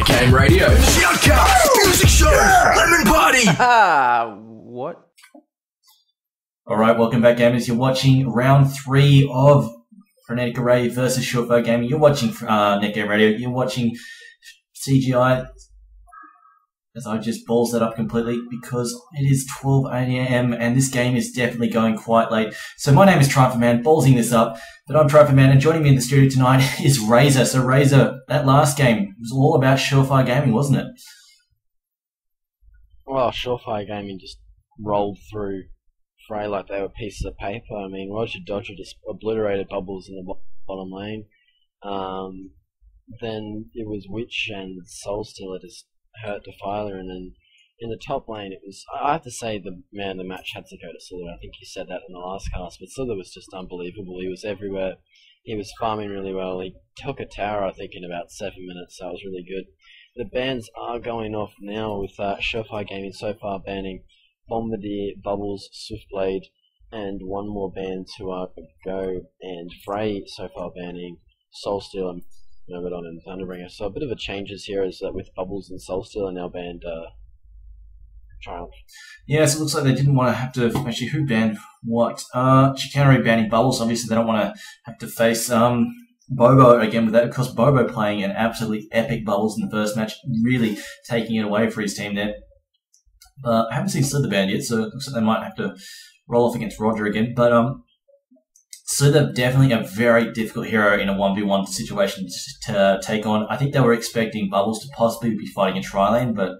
Game Radio, Shoutcast, Music Show, Lemon Party. What? Alright, welcome back, gamers. You're watching round 3 of Frenetic Array versus Surefire Gaming. You're watching Net Game Radio. You're watching CGI as I just balls that up completely because it is 12 a.m. and this game is definitely going quite late. So my name is Triumph-Man, ballsing this up, but I'm Triumph-Man, and joining me in the studio tonight is Razor. So Razor, that last game was all about Surefire Gaming, wasn't it? Well, Surefire Gaming just rolled through Frey like they were pieces of paper. I mean, Roger Dodger just obliterated Bubbles in the bottom lane. Then it was Witch and Soulstealer just hurt Defiler, and then in the top lane it was, I have to say, the man of the match had to go to Slither. I think you said that in the last cast, but Slither was just unbelievable. He was everywhere. He was farming really well. He took a tower, I think, in about 7 minutes, so that was really good. The bans are going off now with Surefire Gaming so far banning Bombardier, Bubbles, Swiftblade, and one more ban to go, and Frey so far banning Soulstealer, Myrmidon, and Thunderbringer. So a bit of a changes here is that with Bubbles and Soulstealer now banned Triumph. Yeah, so it looks like they didn't want to have to... Actually, who banned what? Chicanery banning Bubbles. Obviously, they don't want to have to face Bobo again with that. Of course, Bobo playing an absolutely epic Bubbles in the first match, really taking it away for his team there. I haven't seen Slither banned yet, so it looks like they might have to roll off against Roger again. But Slither, definitely a very difficult hero in a 1v1 situation to take on. I think they were expecting Bubbles to possibly be fighting a tri-lane, but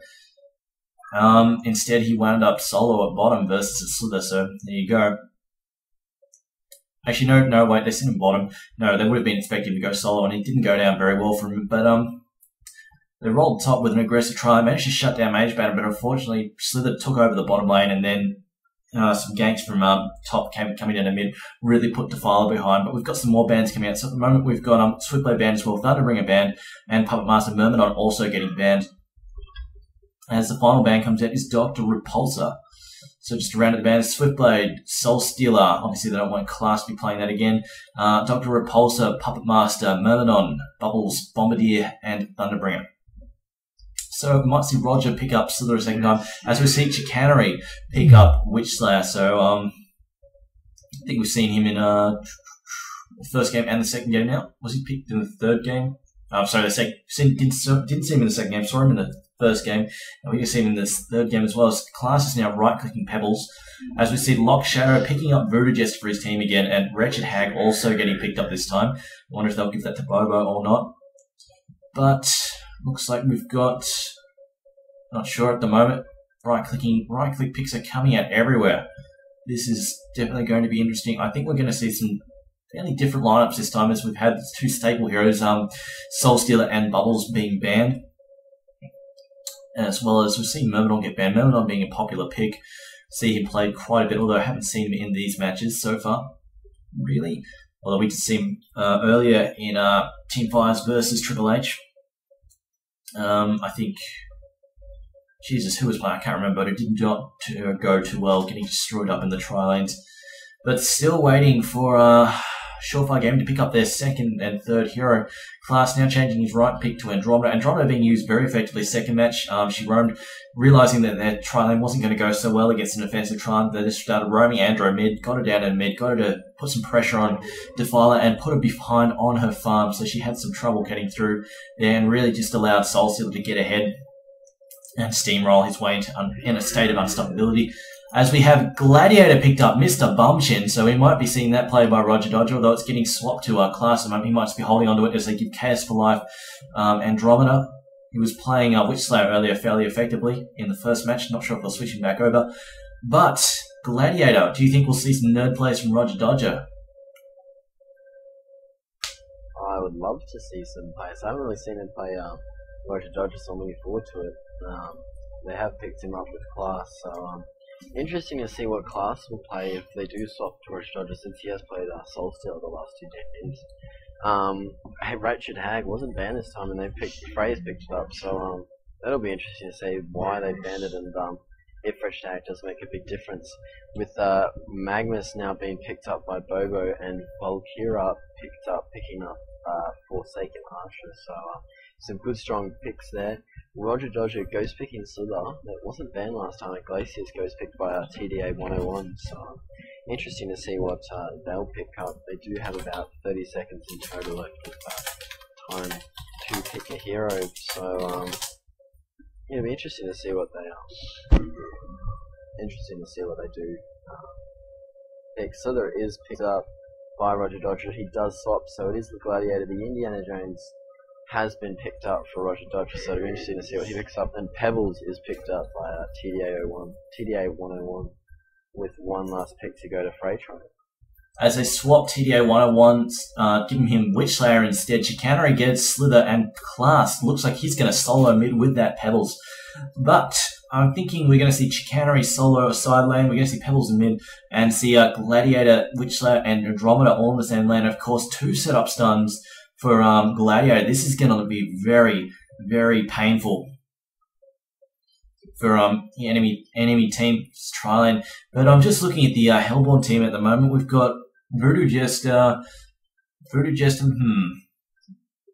instead he wound up solo at bottom versus Slither, so there you go. Actually, no, wait, they sent him bottom. No, they would have been expecting him to go solo, and he didn't go down very well for him, but they rolled top with an aggressive try, managed to shut down Mage Banner, but unfortunately Slither took over the bottom lane, and then some ganks from top coming down the mid really put Defiler behind. But we've got some more bands coming out. So at the moment we've got Swiftblade banned as well, Thunderbringer banned, and Puppet Master Myrmidon also getting banned. As the final ban comes out is Dr. Repulsor. So just to round out the band, Swiftblade, Soulstealer, obviously they don't want Class to be playing that again. Dr. Repulsor, Puppet Master, Myrmidon, Bubbles, Bombardier, and Thunderbringer. So we might see Roger pick up Slither a second time, as we see Chicanery pick up Witchslayer. So I think we've seen him in the first game and the second game now. Was he picked in the third game? Sorry, didn't see him in the second game. Saw him in the first game, and we can see him in this third game as well. So Class is now right-clicking Pebbles, as we see Lock Shadow picking up Voodoo Jester for his team again, and Wretched Hag also getting picked up this time. I wonder if they'll give that to Bobo or not. But looks like we've got, not sure at the moment, right-click picks are coming out everywhere. This is definitely going to be interesting. I think we're going to see some fairly different lineups this time, as we've had two staple heroes, Soulstealer and Bubbles, being banned, as well as we've seen Myrmidon get banned. Myrmidon being a popular pick. See him played quite a bit, although I haven't seen him in these matches so far, really. Although we did see him earlier in Team Fires versus Triple H. I think, Jesus, who was playing? I can't remember, but it didn't go too well, getting destroyed up in the tri-lanes. But still waiting for Surefire Gaming to pick up their second and third hero. Class now changing his right pick to Andromeda. Andromeda being used very effectively second match. She roamed, realizing that their tri-lane wasn't going to go so well against an offensive tri-lane. They just started roaming Andro mid, got her down in mid, got her to put some pressure on Defiler and put her behind on her farm, so she had some trouble getting through there, and really just allowed Soulstealer to get ahead and steamroll his way in a state of unstoppability. As we have Gladiator picked up Mr. Bumchin, so we might be seeing that played by Roger Dodger, although it's getting swapped to Class at the moment. He might just be holding onto it as they give Chaos for Life Andromeda. He was playing Witchslayer earlier fairly effectively in the first match. Not sure if they'll switch him back over. But Gladiator, do you think we'll see some nerd plays from Roger Dodger? I would love to see some plays. I haven't really seen him play Roger Dodger, so I'm looking forward to it. They have picked him up with Class, so interesting to see what Class will play if they do swap to Roger Dodger, since he has played Soulstealer the last 2 games. Wretched Hag wasn't banned this time, and Frey's picked it up, so that'll be interesting to see why they banned it, and if Wretched Hag does make a big difference. With Magnus now being picked up by Bobo and Valkyra picking up Forsaken Archer. So some good strong picks there. Roger Dodger ghost picking Slither. That wasn't banned last time at Glaciers, ghost picked by TDA 101. So interesting to see what they'll pick up. They do have about 30 seconds in total of time to pick a hero. So it'll be interesting to see what they do pick. Slither is picked up by Roger Dodger. He does swap, so it is the Gladiator. The Indiana Jones has been picked up for Roger Dodger, so it'll be interesting to see what he picks up. And Pebbles is picked up by TDA 101, with one last pick to go to Frenetic. As they swap TDA 101, giving him Witchslayer instead. Chicanery gets Slither, and Class looks like he's going to solo mid with that Pebbles. But I'm thinking we're going to see Chicanery solo side lane, we're going to see Pebbles in mid, and see Gladiator, Witchslayer, and Andromeda all in the same lane. Of course, 2 setup stuns for Gladiator. This is going to be very, very painful for the enemy team's tri lane. But I'm just looking at the Hellborn team at the moment. We've got Voodoo Jester,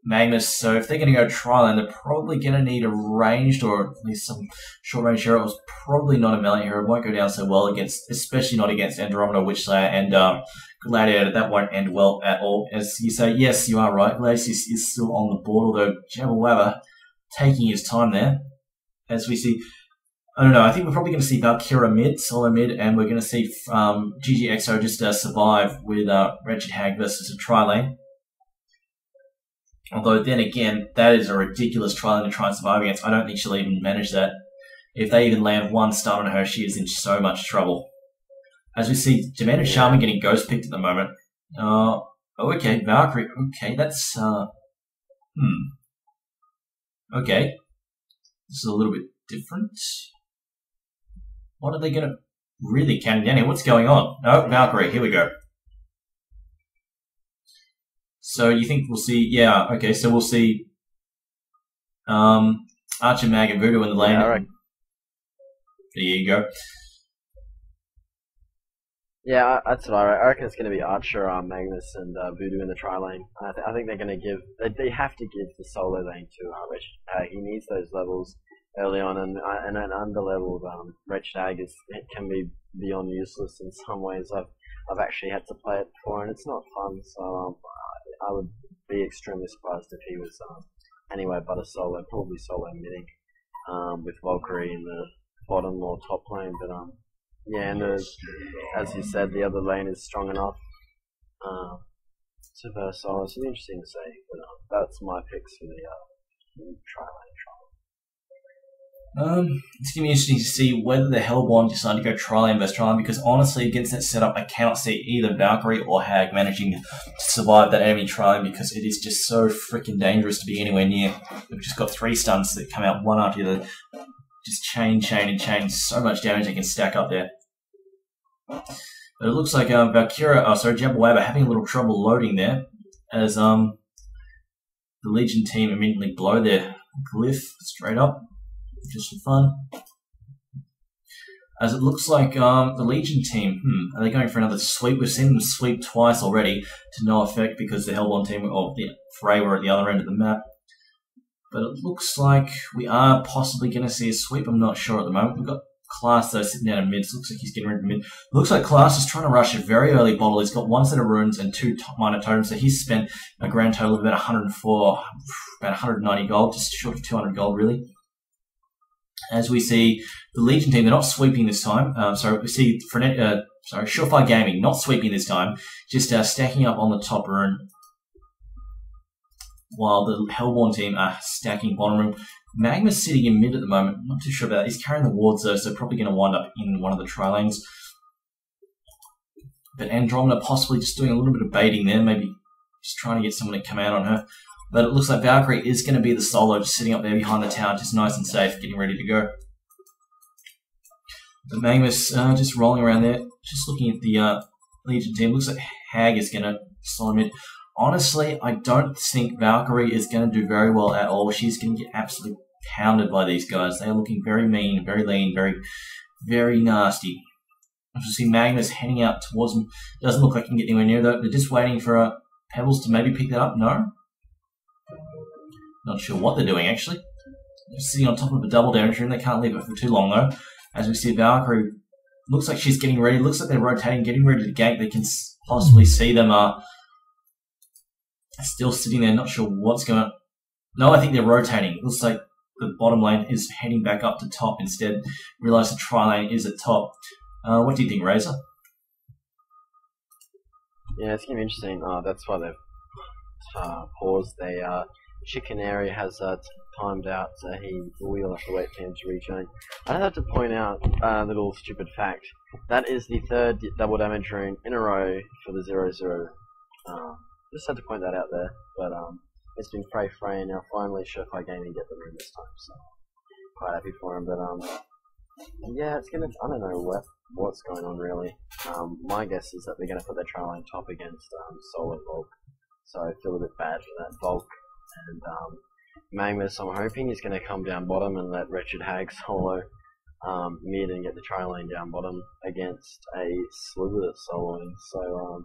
Magnus. So if they're going to go tri lane, they're probably going to need a ranged or at least some short range hero. It's probably not a melee hero. It won't go down so well against, especially not against Andromeda, Witchslayer, and Gladiator. That won't end well at all. As you say, yes, you are right. Glacius is still on the board, although Jabba Wabba taking his time there. As we see, I don't know, I think we're probably going to see Valkyra mid, solo mid, and we're going to see GGXO just survive with Wretched Hag versus a tri lane. Although then again, that is a ridiculous tri lane to try and survive against. I don't think she'll even manage that. If they even land one stun on her, she is in so much trouble. As we see, Demented Shaman getting ghost picked at the moment. Okay, Valkyrie. Okay, that's okay. This is a little bit different. What are they going to really counting down here? What's going on? No, Valkyrie. Here we go. So you think we'll see? Yeah. Okay. So we'll see. Archer, Mag, and Voodoo in the lane. Yeah, right. There you go. Yeah, that's what I reckon. It's going to be Archer, Magnus, and Voodoo in the tri lane. I think they're going to give. They have to give the solo lane to Wretched. He needs those levels early on, and an under-leveled Wretched Hag can be beyond useless in some ways. I've actually had to play it before, and it's not fun. So I would be extremely surprised if he was anyway but a solo, probably solo midding with Valkyrie in the bottom or top lane. But yeah, and as you said, the other lane is strong enough to verse solo. So it's interesting to say, but that's my picks for the tri lane. It's going to be interesting to see whether the Hellborn decide to go tri-lane versus tri-lane, because honestly, against that setup, I cannot see either Valkyrie or Hag managing to survive that enemy tri-lane, because it is just so freaking dangerous to be anywhere near. We've just got 3 stuns that come out one after the other. Just chain. So much damage they can stack up there. But it looks like Jabba Wabba having a little trouble loading there, as the Legion team immediately blow their glyph straight up. Just for fun. As it looks like the Legion team, are they going for another sweep? We've seen them sweep twice already to no effect because the Hellborn team or the Fray were at the other end of the map. But it looks like we are possibly going to see a sweep. I'm not sure at the moment. We've got Class though sitting down in mid. So it looks like he's getting rid of mid. Looks like Class is trying to rush a very early bottle. He's got 1 set of runes and 2 minor totems. So he's spent a grand total of about 104, about 190 gold, just short of 200 gold really. As we see the Legion team, they're not sweeping this time. We see Surefire Gaming not sweeping this time, just stacking up on the top rune, while the Hellborn team are stacking bottom rune. Magma's sitting in mid at the moment. I'm not too sure about that. He's carrying the wards though, so probably going to wind up in one of the tri lanes. But Andromeda possibly just doing a little bit of baiting there, maybe just trying to get someone to come out on her. But it looks like Valkyrie is going to be the solo, just sitting up there behind the tower, just nice and safe, getting ready to go. The Magnus just rolling around there, just looking at the Legion team. Looks like Hag is going to solo mid. Honestly, I don't think Valkyrie is going to do very well at all. She's going to get absolutely pounded by these guys. They are looking very mean, very lean, very, very nasty. I just see Magnus heading out towards them. Doesn't look like he can get anywhere near though. They're just waiting for Pebbles to maybe pick that up. No? Not sure what they're doing, actually. They're sitting on top of a double damage room. They can't leave it for too long, though. As we see, Valkyrie looks like she's getting ready. Looks like they're rotating, getting ready to gank. They can possibly see them still sitting there, not sure what's going on. No, I think they're rotating. It looks like the bottom lane is heading back up to top instead. Realise the tri lane is at top. What do you think, Razor? Yeah, it's going to be interesting. That's why they've paused. Chicanary has timed out, so we'll have to wait for him to rejoin. I'd have to point out a little stupid fact. That is the third double damage rune in a row for the 0-0. Just had to point that out there, but it's been Frey, and now finally Surefire Gaming get the rune this time, so quite happy for him. But yeah, it's gonna. I don't know what's going on really. My guess is that they're gonna put their trial line top against Soul and Volk, so I feel a bit bad for that Volk. And Magnus, I'm hoping he's going to come down bottom and let Wretched Hag solo mid and get the tri lane down bottom against a Slither soloing. So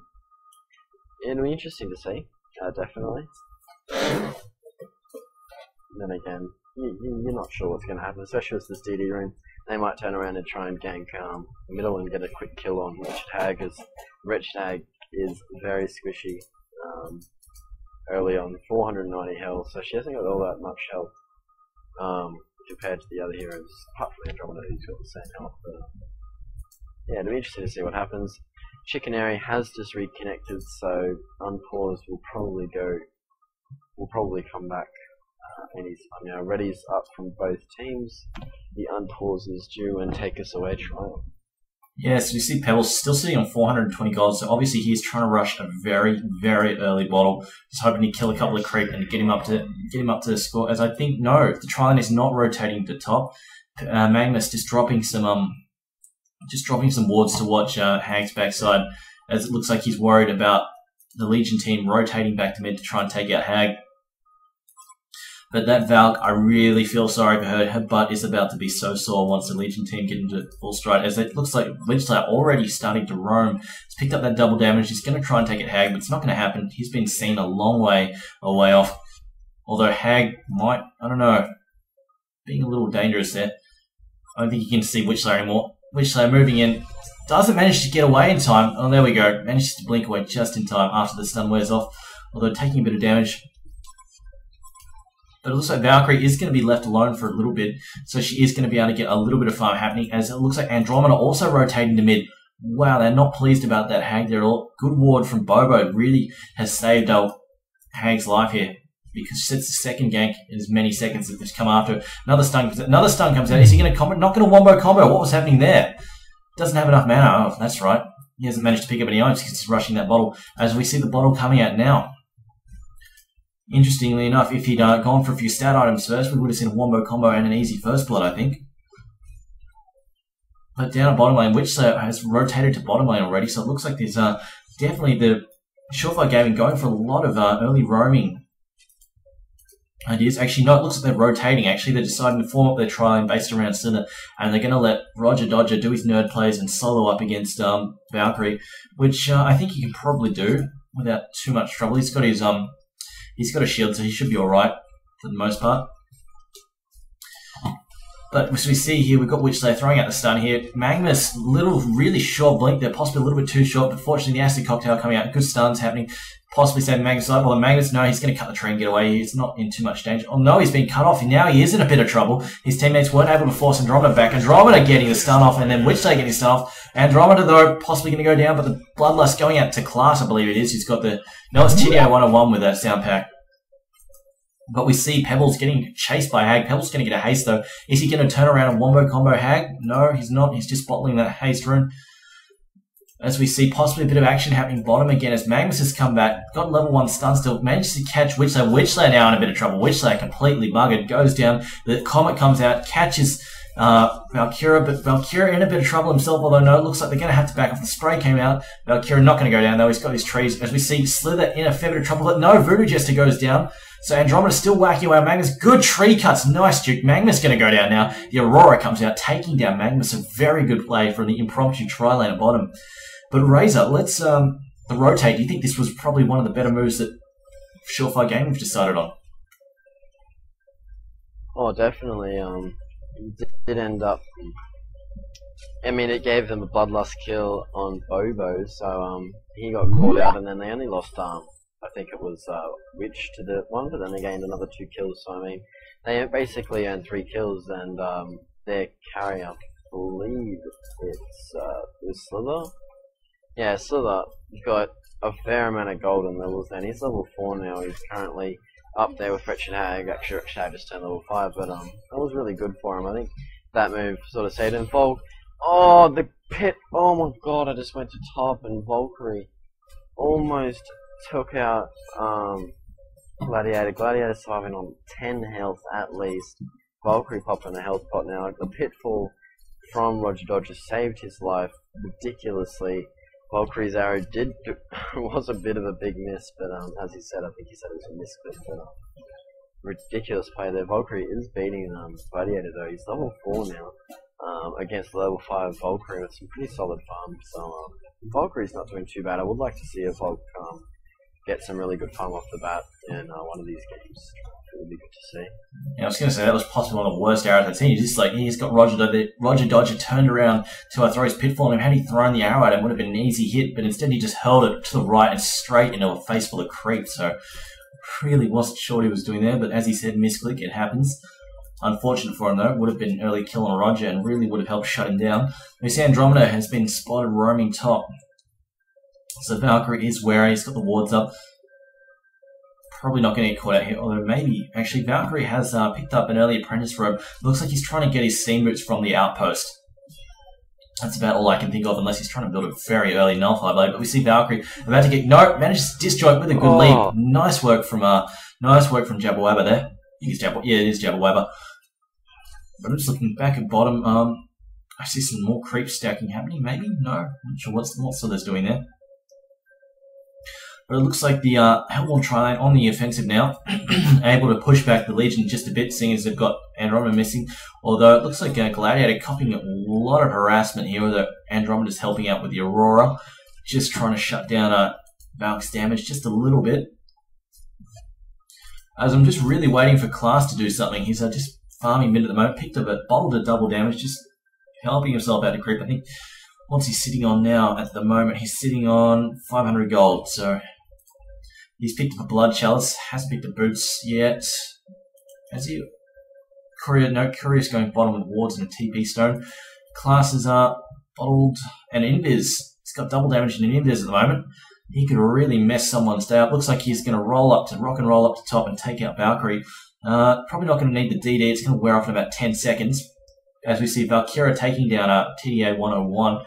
it'll be interesting to see, definitely. And then again, you're not sure what's going to happen, especially with this DD room. They might turn around and try and gank middle and get a quick kill on Wretched Hag, as Wretched Hag is very squishy. Early on, 490 health, so she hasn't got all that much health compared to the other heroes, apart from Andromeda, who's got the same health. Yeah, it'll be interesting to see what happens. Chicanary has just reconnected, so Unpause will probably come back anytime now. Ready's up from both teams. The Unpause is due and take us away trial. Yeah, so we see Pebbles still sitting on 420 gold, so obviously he's trying to rush a very, very early bottle. Just hoping to kill a couple of creep and get him up to the score. As I think, no, the tri-lane is not rotating to top. Magnus just dropping some wards to watch Hag's backside, as it looks like he's worried about the Legion team rotating back to mid to try and take out Hag. But that Valk, I really feel sorry for her. Her butt is about to be so sore once the Legion team get into full stride, as it looks like Witchslayer already starting to roam. He's picked up that double damage. He's going to try and take it Hag, but it's not going to happen. He's been seen a long way away off. Although Hag might, I don't know, being a little dangerous there. I don't think you can see Witchslayer anymore. Witchslayer moving in. Doesn't manage to get away in time. Oh, there we go. Manages to blink away just in time after the stun wears off. Although taking a bit of damage. But it looks like Valkyrie is going to be left alone for a little bit, so she is going to be able to get a little bit of farm happening, as it looks like Andromeda also rotating to mid. Wow, they're not pleased about that Hag there at all. Good ward from Bobo really has saved Hag's life here, because it's the second gank in as many seconds that has come after. Another stun comes out. Is he going to combo? Not going to wombo combo. What was happening there? Doesn't have enough mana. Oh, that's right. He hasn't managed to pick up any items because he's rushing that bottle. As we see the bottle coming out now. Interestingly enough, if he'd gone for a few stat items first, we would have seen a wombo combo and an easy first blood, I think. But down at bottom lane, Witchslayer has rotated to bottom lane already, so it looks like there's definitely the Surefire Gaming going for a lot of early roaming ideas. Actually, no, it looks like they're rotating, actually. They're deciding to form up their tri-lane based around Slither, and they're going to let Roger Dodger do his nerd plays and solo up against Valkyrie, which I think he can probably do without too much trouble. He's got his He's got a shield, so he should be alright for the most part. But as we see here, we've got Witchslayer throwing out the stun here. Magnus, really short blink there, possibly a little bit too short, but fortunately the acid cocktail coming out, good stuns happening, possibly saving Magnus' life. Well, Magnus, no, he's going to cut the tree and get away. He's not in too much danger. Oh no, he's been cut off, and now he is in a bit of trouble. His teammates weren't able to force Andromeda back. Andromeda getting the stun off, and then Witchslayer getting the stun off. Andromeda, though, possibly going to go down, but the Bloodlust going out to Class, I believe it is. He's got the... No, it's TDO 101 with that sound pack. But we see Pebbles getting chased by Hag. Pebbles going to get a haste, though. Is he going to turn around and wombo combo Hag? No, he's not. He's just bottling that haste rune. As we see possibly a bit of action happening bottom again as Magnus has come back. Got level 1 stun still. Manages to catch Witchslayer. Witchslayer now in a bit of trouble. Witchslayer completely buggered. Goes down. The Comet comes out. Catches Valkyria. But Valkyria in a bit of trouble himself. Although no, it looks like they're going to have to back off. The spray came out. Valkyria not going to go down though. He's got his trees. As we see Slither in a fair bit of trouble. But no, Voodoo Jester goes down. So Andromeda still whacking away Magnus. Good tree cuts. Nice Duke. Magnus going to go down now. The Aurora comes out, taking down Magnus. A very good play from the impromptu tri-lane at bottom. But Razor, let's rotate. Do you think this was probably one of the better moves that Surefire Gaming have decided on? Oh, definitely. Did end up. I mean, it gave them a bloodlust kill on Bobo, so he got caught out, and then they only lost I think it was Witch to the one, but then they gained another 2 kills. So I mean, they basically earned 3 kills, and their carrier, I believe it's Slither. Yeah, Slither got a fair amount of golden levels, and he's level 4 now. He's currently up there with Wretched Hag. Actually, Wretched Hag just turned level 5, but that was really good for him. I think that move sort of saved him. Volk. Oh, the pit. Oh my god, I just went to top, and Valkyrie almost took out Gladiator. Gladiator surviving on 10 health at least. Valkyrie popping a health pot now. The pitfall from Roger Dodger saved his life ridiculously. Valkyrie's arrow was a bit of a big miss, but as he said, I think he said it was a misclick. But ridiculous play there. Valkyrie is beating Gladiator though. He's level 4 now against level 5 Valkyrie with some pretty solid farm. So Valkyrie's not doing too bad. I would like to see a Valk get some really good farm off the bat in one of these games. It would be good to see. Yeah, I was going to say that was possibly one of the worst arrows I've seen. He's got Roger Dodger. Roger Dodger turned around to throw his pitfall on him. Had he thrown the arrow at him, it would have been an easy hit, but instead he just hurled it to the right and straight into a face full of creep. So really wasn't sure what he was doing there, but as he said, misclick, it happens. Unfortunate for him though, would have been an early kill on Roger and really would have helped shut him down. We see Andromeda has been spotted roaming top. So Valkyrie is wary, he's got the wards up. Probably not going to get caught out here, although maybe. Actually, Valkyrie has picked up an early apprentice robe. Looks like he's trying to get his steam boots from the outpost. That's about all I can think of, unless he's trying to build a very early nullify blade. But we see Valkyrie about to get manages to disjoint with a good leap. Nice work from Jabberwabber there. I think it's it is Jabberwabber. But I'm just looking back at bottom. I see some more creep stacking happening. Maybe no, I'm not sure what Slither's doing there. But it looks like the HoN try on the offensive now, able to push back the Legion just a bit, seeing as they've got Andromeda missing. Although it looks like Gladiator copying a lot of harassment here, although Andromeda's helping out with the Aurora, just trying to shut down Valk's damage just a little bit. As I'm just really waiting for Class to do something. He's just farming mid at the moment, picked up a bottle to double damage, just helping himself out to creep. I think what's he sitting on now at the moment? He's sitting on 500 gold, so he's picked up a blood chalice, hasn't picked up boots yet. Has he? Courier, no, Courier's going bottom with wards and a TP stone. Classes are bottled and invis. He's got double damage and an invis at the moment. He could really mess someone's day up. Looks like he's going to rock and roll up to top and take out Valkyrie. Probably not going to need the DD. It's going to wear off in about 10 seconds. As we see Valkyra taking down TDA 101.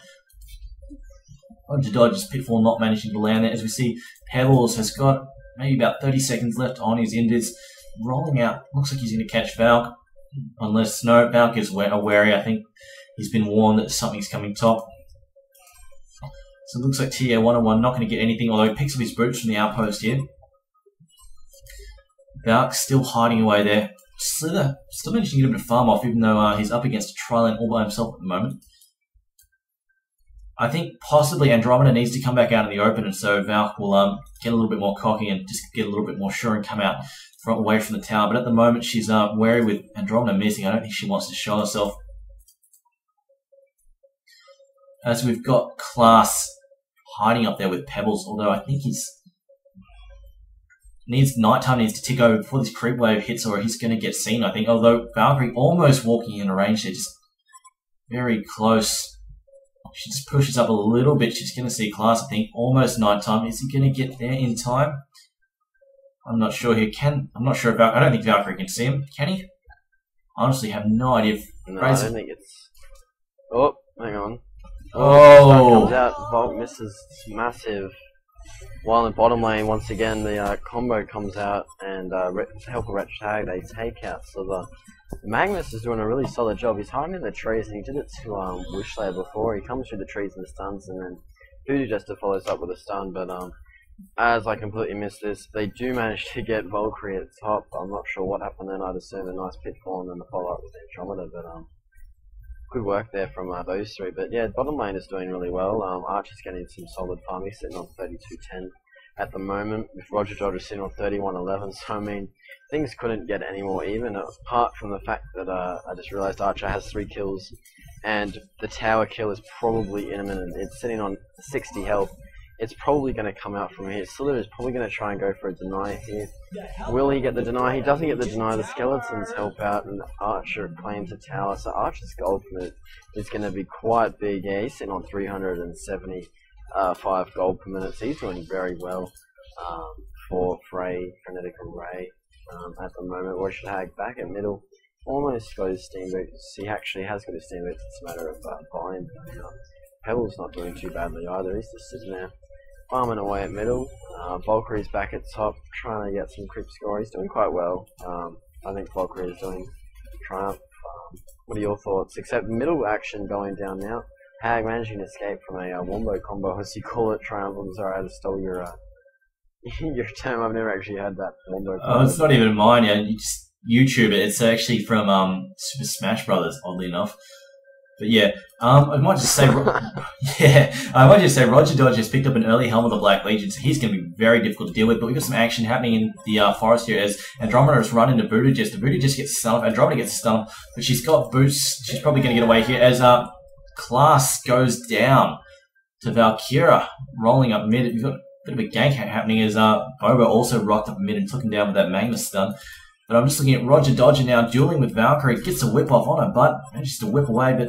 Roger Dodger's pitfall not managing to land there. As we see Pebbles has got maybe about 30 seconds left on his invis. Rolling out. Looks like he's going to catch Valk. Unless, no, Valk is wary. I think he's been warned that something's coming top. So it looks like TDA 101 not going to get anything, although he picks up his boots from the outpost here. Valk still hiding away there. Slither still managing to get a bit of farm off, even though he's up against a tri-lane all by himself at the moment. I think possibly Andromeda needs to come back out in the open, and so Valk will get a little bit more cocky and just get a little bit more sure and come out away from the tower. But at the moment, she's wary with Andromeda missing. I don't think she wants to show herself. As we've got Class hiding up there with Pebbles, although I think nighttime needs to tick over before this creep wave hits, or he's going to get seen, I think. Although Valkyrie almost walking in range there, just very close. She just pushes up a little bit. She's going to see Class, I think. Almost nighttime. Is he going to get there in time? I'm not sure he can. I'm not sure if I don't think Valkyrie can see him. Can he? I honestly have no idea. No, I don't think it's. Oh, hang on. Oh! Comes out. Volk misses massive. While in bottom lane, once again, the combo comes out and help a Wretched Hag. They take out. So the Magnus is doing a really solid job. He's hiding in the trees, and he did it to Wishlayer before. He comes through the trees and stuns, and then Voodoo Jester follows up with a stun. But as I completely missed this, they do manage to get Valkyrie at the top. I'm not sure what happened then. I'd assume a nice pitfall and then the follow up with Andromeda, but good work there from those three. But yeah, bottom lane is doing really well. Archer's getting some solid farm. He's sitting on 3210 at the moment, with Roger Dodger sitting on 31-11. So I mean, things couldn't get any more even. Apart from the fact that I just realised Archer has 3 kills, and the tower kill is probably imminent. It's sitting on 60 health. It's probably going to come out from here. Slither is probably going to try and go for a deny here. Will he get the deny? He doesn't get the deny. The skeletons help out, and Archer claims a tower. So Archer's gold per minute is going to be quite big. Yeah, he's sitting on 375 gold per minute. So he's doing very well for Frenetic and Ray at the moment. Washhag back at middle. Almost got his steam boots. He actually has got his steam boots. It's a matter of buying. Pebble's not doing too badly either. He's just sitting there farming away at middle. Valkyrie's back at top, trying to get some creep score. He's doing quite well. I think Valkyrie is doing triumph. What are your thoughts? Except middle action going down now. Hag managing to escape from a wombo combo, as you call it. Triumph. I'm sorry, I just stole your your term. I've never actually had that wombo combo. Oh, it's not even mine. Yeah, you just YouTube it. It's actually from Super Smash Brothers, oddly enough. But yeah, I might just say, Roger Dodge has picked up an early Helm of the Black Legion, so he's going to be very difficult to deal with. But we've got some action happening in the forest here as Andromeda has run into Voodoo Jester. Voodoo just gets stunned. Andromeda gets stunned, but she's got boots. She's probably going to get away here as Class goes down to Valkyra, rolling up mid. We've got a bit of a gank happening as Bobo also rocked up mid and took him down with that Magma stun. But I'm just looking at Roger Dodger now dueling with Valkyrie. Gets a whip off on her butt. Manages to whip away, but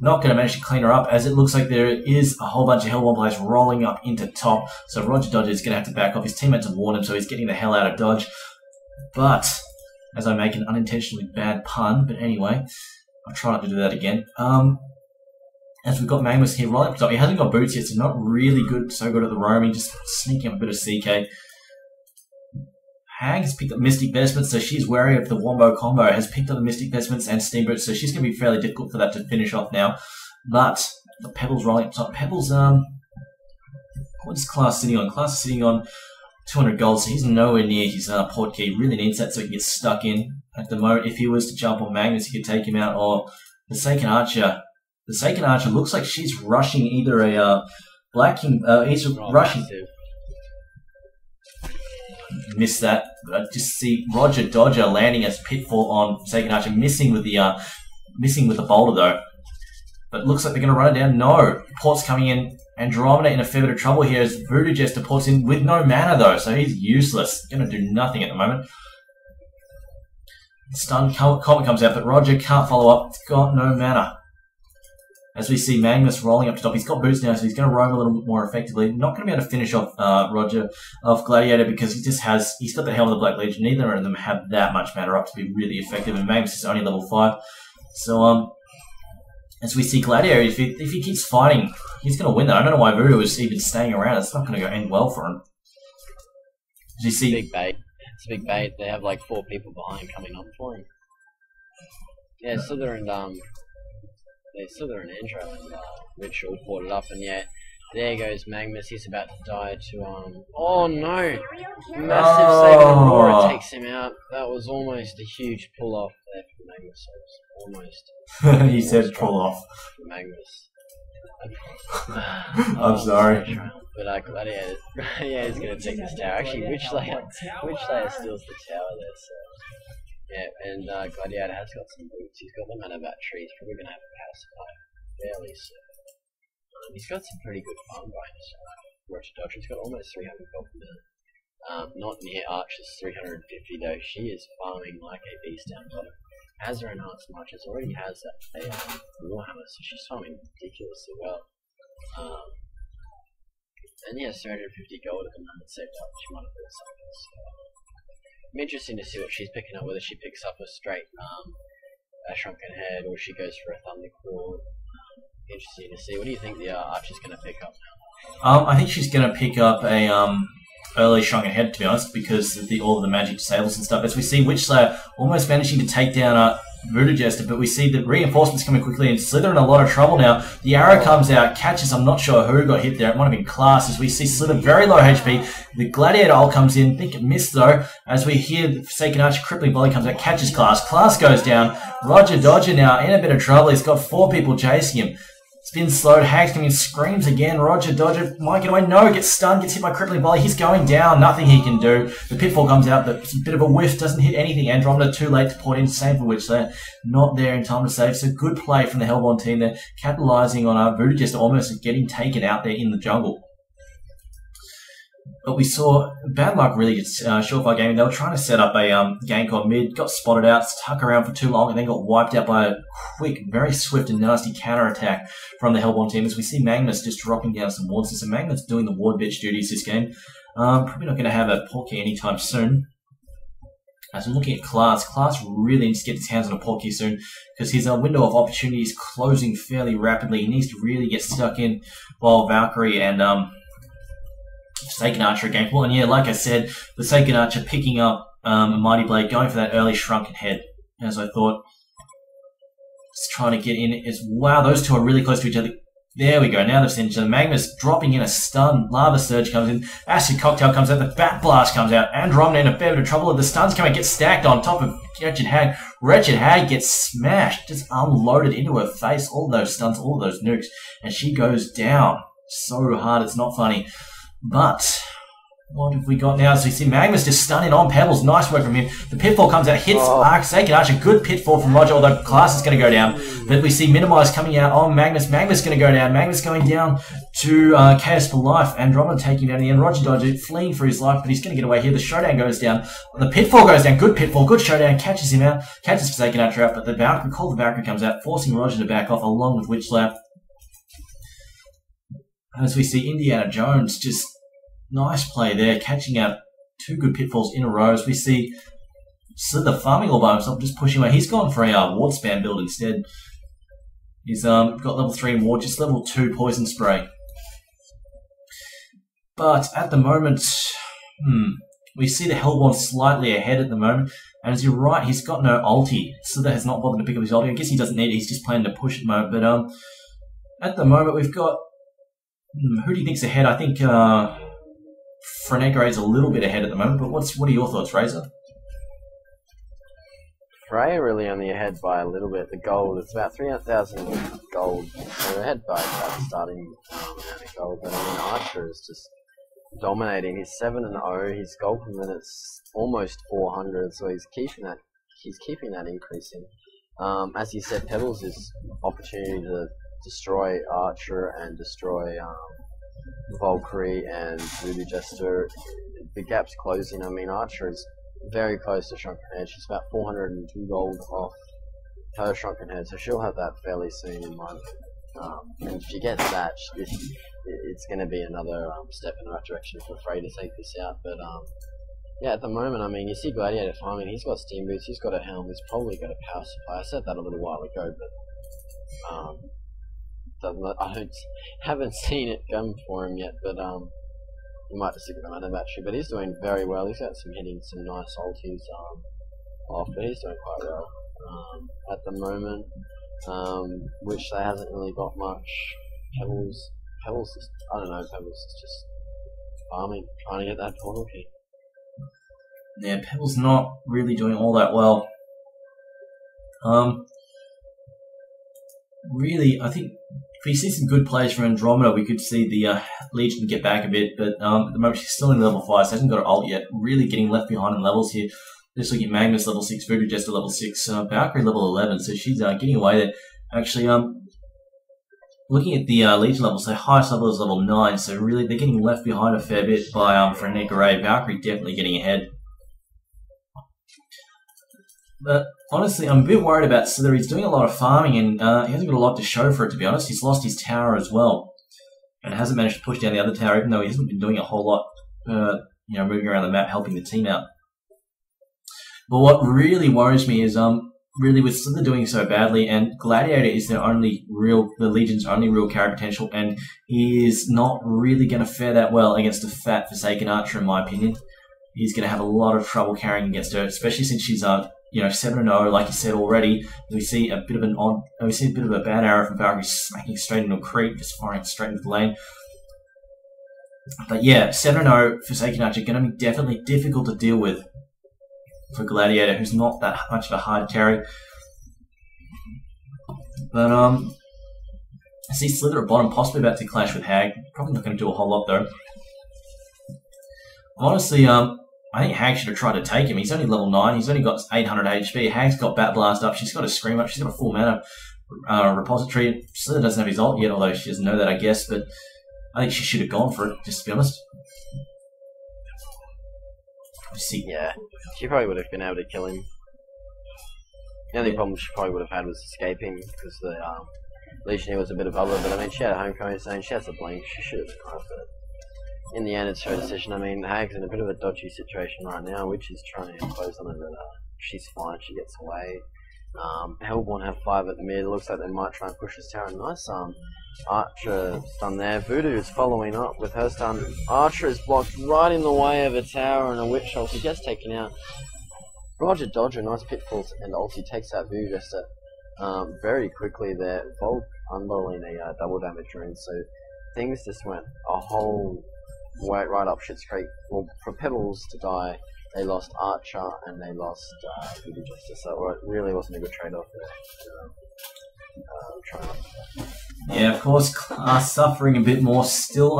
not going to manage to clean her up, as it looks like there is a whole bunch of Hellborn players rolling up into top. So Roger Dodger is going to have to back off. His teammates have warned him, so he's getting the hell out of dodge. But, as I make an unintentionally bad pun, but anyway, I'll try not to do that again. As we've got Magnus here rolling up top. He hasn't got boots yet, so not really so good at the roaming. Just sneaking up a bit of CK. Hag has picked up Mystic Vestments, so she's wary of the Wombo combo. Has picked up the Mystic Vestments and Steamboat, so she's going to be fairly difficult for that to finish off now. But the Pebbles rolling up top. Pebbles, what is Class sitting on? Class is sitting on 200 gold, so he's nowhere near his port key. Really needs that so he can get stuck in. At the moment, if he was to jump on Magnus, he could take him out. Or the Seiken Archer. The Seiken Archer looks like she's rushing either a Black King. He's rushing. Massive. Missed that, but I just see Roger Dodger landing as pitfall on Seiken Archer, missing with the boulder though. But looks like they're going to run it down. No, port's coming in. Andromeda in a fair bit of trouble here as Voodoo Jester ports in with no mana though, so he's useless. Going to do nothing at the moment. Stun comment comes out, but Roger can't follow up. It's got no mana. As we see Magnus rolling up to top, he's got boots now, so he's going to roam a little bit more effectively. Not going to be able to finish off Roger off Gladiator because he's got the Helm of the Black Legion. Neither of them have that much mana up to be really effective, and Magnus is only level 5. So as we see Gladiator, if he keeps fighting, he's going to win that. I don't know why Voodoo is even staying around. It's not going to end well for him. As you see, big bait. It's a big bait. They have like 4 people behind coming up for him. Yeah, Slither and Slither and Andro and Ritual fought it up, and yet there goes Magnus. He's about to die to oh no! Massive save on Aurora takes him out. That was almost a huge pull off there for Magnus. Almost. He said pull off. Magnus. I'm sorry. But Gladiator, yeah, he's gonna take this tower. Actually, Witchlayer steals the tower there. So. Yeah, and Gladiator has got some boots. He's got them at about trees. Probably going to have a power supply fairly soon. He's got some pretty good farm bonus. Roger Dodger, he's got almost 300 gold per minute. Not near Archer's 350 though. She is farming like a beast down bottom. Has her enhanced marches, already has a Warhammer, so she's farming ridiculously well. And yeah, 350 gold at the moment saved up. She might have bought something. So. I'm interested to see what she's picking up, whether she picks up a straight a Shrunken Head or she goes for a Thunderclaw. Interesting to see. What do you think the Archer's going to pick up now? I think she's going to pick up a early Shrunken Head, to be honest, because of all of the magic disables and stuff. As we see Witchlayer almost managing to take down Voodoo Jester, but we see the reinforcements coming quickly and Slither in a lot of trouble now. The arrow comes out, catches, I'm not sure who got hit there. It might have been Class, as we see Slither very low HP. The Gladiator ult comes in, think it missed though, as we hear the Forsaken Archer crippling volley comes out, catches Class. Class goes down. Roger Dodger now in a bit of trouble. He's got 4 people chasing him. Spin slowed. Hags coming in. Screams again. Roger, Dodger. Might get away. No, gets stunned. Gets hit by crippling volley. He's going down. Nothing he can do. The pitfall comes out. But it's a bit of a whiff. Doesn't hit anything. Andromeda too late to port in. Same for which they're not there in time to save. So good play from the Hellborn team there. Capitalizing on Voodoo just almost getting taken out there in the jungle. But we saw bad luck really at Surefire Gaming. They were trying to set up a gank on mid, got spotted out, stuck around for too long, and then got wiped out by a quick, very swift and nasty counter-attack from the Hellborn team. As we see Magnus just dropping down some wards. So Magnus doing the ward bitch duties this game. Probably not going to have a Porky anytime soon. As I'm looking at Class really needs to get his hands on a Porky soon because his window of opportunity is closing fairly rapidly. He needs to really get stuck in while Valkyrie and Forsaken Archer are gankable. And yeah, like I said, Forsaken Archer picking up a Mighty Blade, going for that early Shrunken Head, as I thought. Just trying to get in. Wow, those two are really close to each other. There we go. Now they've seen each other. Magnus dropping in a stun. Lava Surge comes in. Acid Cocktail comes out. The Bat Blast comes out. Andromeda in a fair bit of trouble. The stuns coming, gets stacked on top of Wretched Hag. Wretched Hag gets smashed. Just unloaded into her face. All those stuns, all those nukes. And she goes down so hard. It's not funny. But what have we got now? So you see Magnus just stunning on Pebbles. Nice work from him. The pitfall comes out, hits Forsaken Archer. Good pitfall from Roger, although Class is going to go down. But we see Minimize coming out on Magnus. Magnus going to go down. Magnus going down to Chaos for Life. Andromeda taking down the end. Roger Dodger fleeing for his life, but he's going to get away here. The Showdown goes down. The pitfall goes down. Good pitfall. Good Showdown. Catches him out. Catches Forsaken Archer out, but the Valkyrie, Call the Valkyrie comes out, forcing Roger to back off along with Witchlap. As we see Indiana Jones just nice play there, catching out two good pitfalls in a row. As we see Slither farming all by himself, just pushing away. He's gone for a ward spam build instead. He's got level 3 in ward, just level 2 poison spray. But at the moment, we see the Hellborn slightly ahead at the moment. And as you're right, he's got no ulti. Slither has not bothered to pick up his ulti. I guess he doesn't need it. He's just planning to push at the moment. But at the moment, we've got... who do you think's ahead? I think Frenetic is a little bit ahead at the moment, but what are your thoughts, Razor? Freya really only ahead by a little bit. The gold, it's about 300,000 gold. They're ahead by about starting amount of gold, but I mean Archer is just dominating. He's 7-0. His gold per minute's almost 400, so he's keeping that increasing. As you said, Pebbles is opportunity to destroy Archer and destroy Valkyrie and Voodoo Jester. The gap's closing. I mean, Archer is very close to Shrunken Head. She's about 402 gold off her Shrunken Head, so she'll have that fairly soon in mind. And if she gets that, it's going to be another step in the right direction for Frey to take this out. But yeah, at the moment, I mean, you see Gladiator farming. He's got Steam Boots, he's got a Helm, he's probably got a Power Supply. I said that a little while ago, but I haven't seen it come for him yet, but he might just stick with another battery. But he's doing very well. He's got some hitting, some nice ultis off, but he's doing quite well at the moment. Which they hasn't really got much. Pebbles is, I don't know, Pebbles is just farming, trying to get that portal key. Yeah, Pebbles not really doing all that well. Really, I think if we see some good plays from Andromeda, we could see the Legion get back a bit, but at the moment she's still in level 5, so hasn't got her ult yet. Really getting left behind in levels here. Just looking at Magnus level 6, Voodoo Jester level 6, Valkyrie level 11, so she's getting away there. Actually, looking at the Legion levels, so highest level is level 9, so really they're getting left behind a fair bit by Frenetic Array. Valkyrie definitely getting ahead. But honestly, I'm a bit worried about Slither. He's doing a lot of farming and he hasn't got a lot to show for it, to be honest. He's lost his tower as well and hasn't managed to push down the other tower, even though he hasn't been doing a whole lot, moving around the map, helping the team out. But what really worries me is really with Slither doing so badly, and Gladiator is the Legion's only real carry potential, and he is not really going to fare that well against a fat Forsaken Archer, in my opinion. He's going to have a lot of trouble carrying against her, especially since she's 7-0, like you said already. We see a bit of a bad arrow from Valkyrie smacking straight into a creep, just firing straight into the lane. But yeah, 7-0 Forsaken Archer going to be definitely difficult to deal with for Gladiator, who's not that much of a hard carry. But I see Slither at bottom, possibly about to clash with Hag. Probably not going to do a whole lot though. Honestly, I think Hag should have tried to take him. He's only level 9. He's only got 800 HP. Hag's got Bat Blast up. She's got a Scream up. She's got a full mana repository. Slither doesn't have his ult yet, although she doesn't know that, I guess. But I think she should have gone for it, just to be honest. Let's see. Yeah, she probably would have been able to kill him. The only problem she probably would have had was escaping, because the Legionnaire was a bit above her, but I mean, she had a homecoming zone, she has a blink, she should have been right, but in the end, it's her decision. I mean, Hag's in a bit of a dodgy situation right now, which is trying to impose on her, but she's fine, she gets away. Hellborn have 5 at the mid, it looks like they might try and push this tower. Nice Archer stun there. Voodoo is following up with her stun. Archer is blocked right in the way of a tower, and a Witch Ult. He gets taken out. Roger Dodger, nice pitfalls, and ulti takes out Voodoo Jester very quickly there. Volk unrolling a double damage rune, so things just went a whole way right up Shit's Creek. Well, for Pebbles to die, they lost Archer and they lost Voodoo Jester, so it really wasn't a good trade-off there. Yeah, of course, Class suffering a bit more still.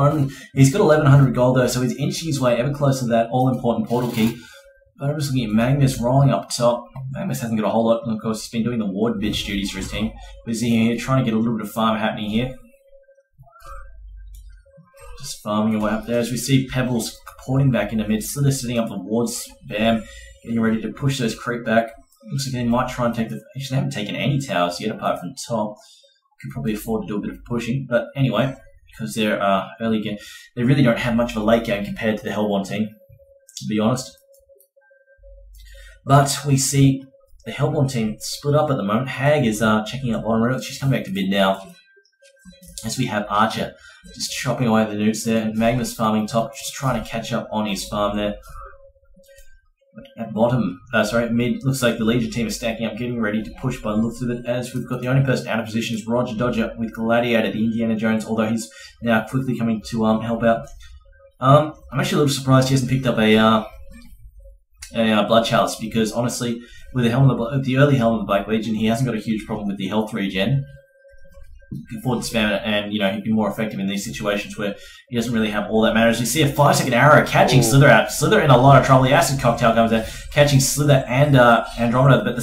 He's got 1100 gold though, so he's inching his way ever closer to that all-important portal key. But I'm just looking at Magnus rolling up top. Magnus hasn't got a whole lot, and of course he's been doing the ward bitch duties for his team. Busy here, trying to get a little bit of farm happening here. Just farming away up there as we see Pebbles porting back into mid. Slither setting up the wards. Bam, getting ready to push those creep back. Looks like they might try and take the... Actually, they haven't taken any towers yet apart from top. Could probably afford to do a bit of pushing. But anyway, because they're early game, they really don't have much of a late game compared to the Hellborn team, to be honest. But we see the Hellborn team split up at the moment. Hag is checking out bottom route. She's coming back to mid now. As we have Archer just chopping away the newts there. And Magnus farming top, just trying to catch up on his farm there. At bottom, mid, looks like the Legion team is stacking up, getting ready to push by the looks of it, as we've got the only person out of position is Roger Dodger with Gladiator, the Indiana Jones, although he's now quickly coming to help out. I'm actually a little surprised he hasn't picked up a Blood Chalice, because honestly, with the early Helm of the Black Legion, he hasn't got a huge problem with the health regen. He can afford to spam it, and he'd be more effective in these situations where he doesn't really have all that matters. You see a 5-second arrow catching Slither out. Slither in a lot of trouble. The acid cocktail comes out, catching Slither and Andromeda, but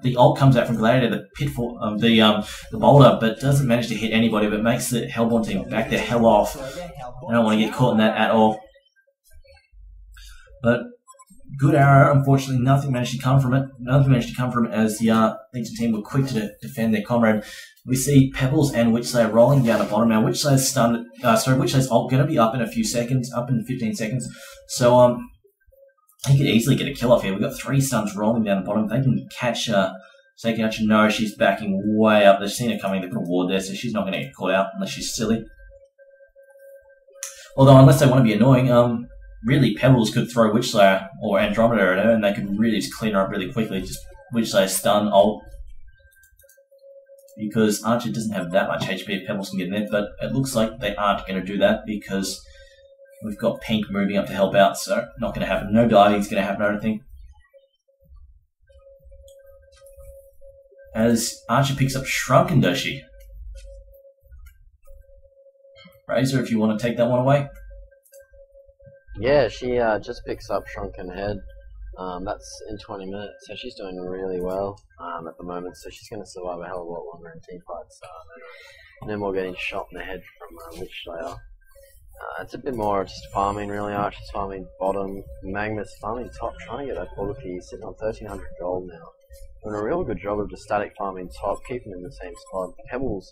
the ult comes out from Gladiator, the pitfall, the boulder, but doesn't manage to hit anybody, but makes the Hellborn team back their hell off. I don't want to get caught in that at all. But good arrow, unfortunately, nothing managed to come from it. Nothing managed to come from it as the Legion team were quick to defend their comrade. We see Pebbles and Witchslayer rolling down the bottom now. Witchslayer's stunned. Witchslayer's ult going to be up in a few seconds, up in 15 seconds. So he could easily get a kill off here. We've got 3 stuns rolling down the bottom. They can catch her. So they can actually know she's backing way up. They've seen her coming. They put a ward there, so she's not going to get caught out unless she's silly. Although unless they want to be annoying, really Pebbles could throw Witchslayer or Andromeda at her, and they could really just clean her up really quickly. Just Witchslayer stun ult. Because Archer doesn't have that much HP if Pebbles can get in it, but it looks like they aren't going to do that because we've got Pink moving up to help out, so not going to happen. No diving is going to happen, I don't think. As Archer picks up Shrunken, does she? Razor, if you want to take that one away. Yeah, she just picks up Shrunken Head. That's in 20 minutes, so she's doing really well at the moment, so she's going to survive a hell of a lot longer in team fights. No more getting shot in the head from Witchslayer. It's a bit more just farming, really. Archer's farming bottom, Magnus farming top, trying to get that portal key. He's sitting on 1300 gold now. Doing a real good job of just static farming top, keeping him in the same spot. Pebbles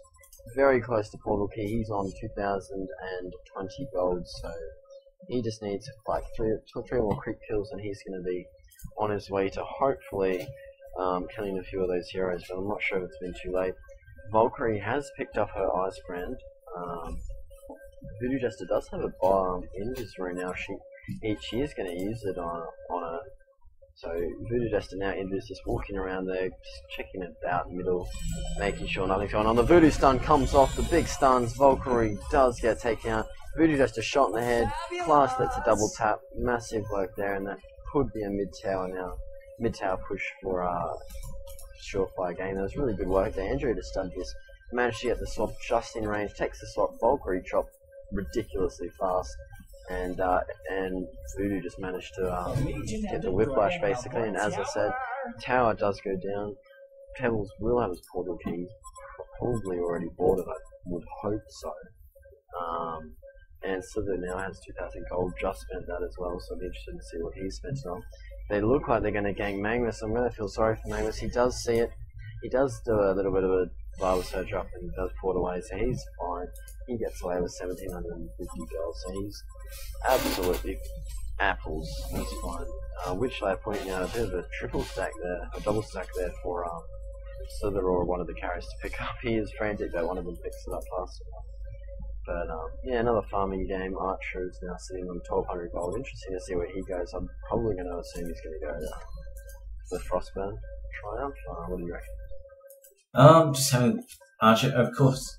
very close to portal key. He's on 2020 gold, so he just needs like three more creep kills and he's going to be on his way to hopefully killing a few of those heroes, but I'm not sure if it's been too late. Valkyrie has picked up her Ice Brand. Voodoo Jester does have a bomb in his room now. She is going to use it on her. So Voodoo Jester now Invis just walking around there, just checking it out in the middle, making sure nothing's going on. The Voodoo stun comes off, the big stuns, Valkyrie does get taken out. Voodoo Jester shot in the head, Class lets a double tap, massive work there, and that could be a mid-tower now. Mid-tower push for Surefire game. That was really good work there. Andrew just stunned this managed to get the swap just in range, takes the swap, Valkyrie chop ridiculously fast, and Voodoo just managed to get the whiplash basically, and as I said, tower does go down. Pebbles will have his portal key, probably already bought it, I would hope so. And Slither now has 2,000 gold, just spent that as well, so I'll be interested to see what he spent on. They look like they're going to gang Magnus. I'm going to feel sorry for Magnus. He does see it. He does do a little bit of a Bible surge up and does port away, so he's fine. He gets away with 1,750 gold, so he's absolutely apples. That's fine. Witchlight pointing out a bit of a triple stack there, a double stack there for Slither or one of the carries to pick up. He is frantic that one of them picks it up fast enough. But yeah, another farming game. Archer is now sitting on 1,200 gold. Interesting to see where he goes. I'm probably going to assume he's going to go to the Frostburn Triumph. What do you reckon? Just having Archer, of course.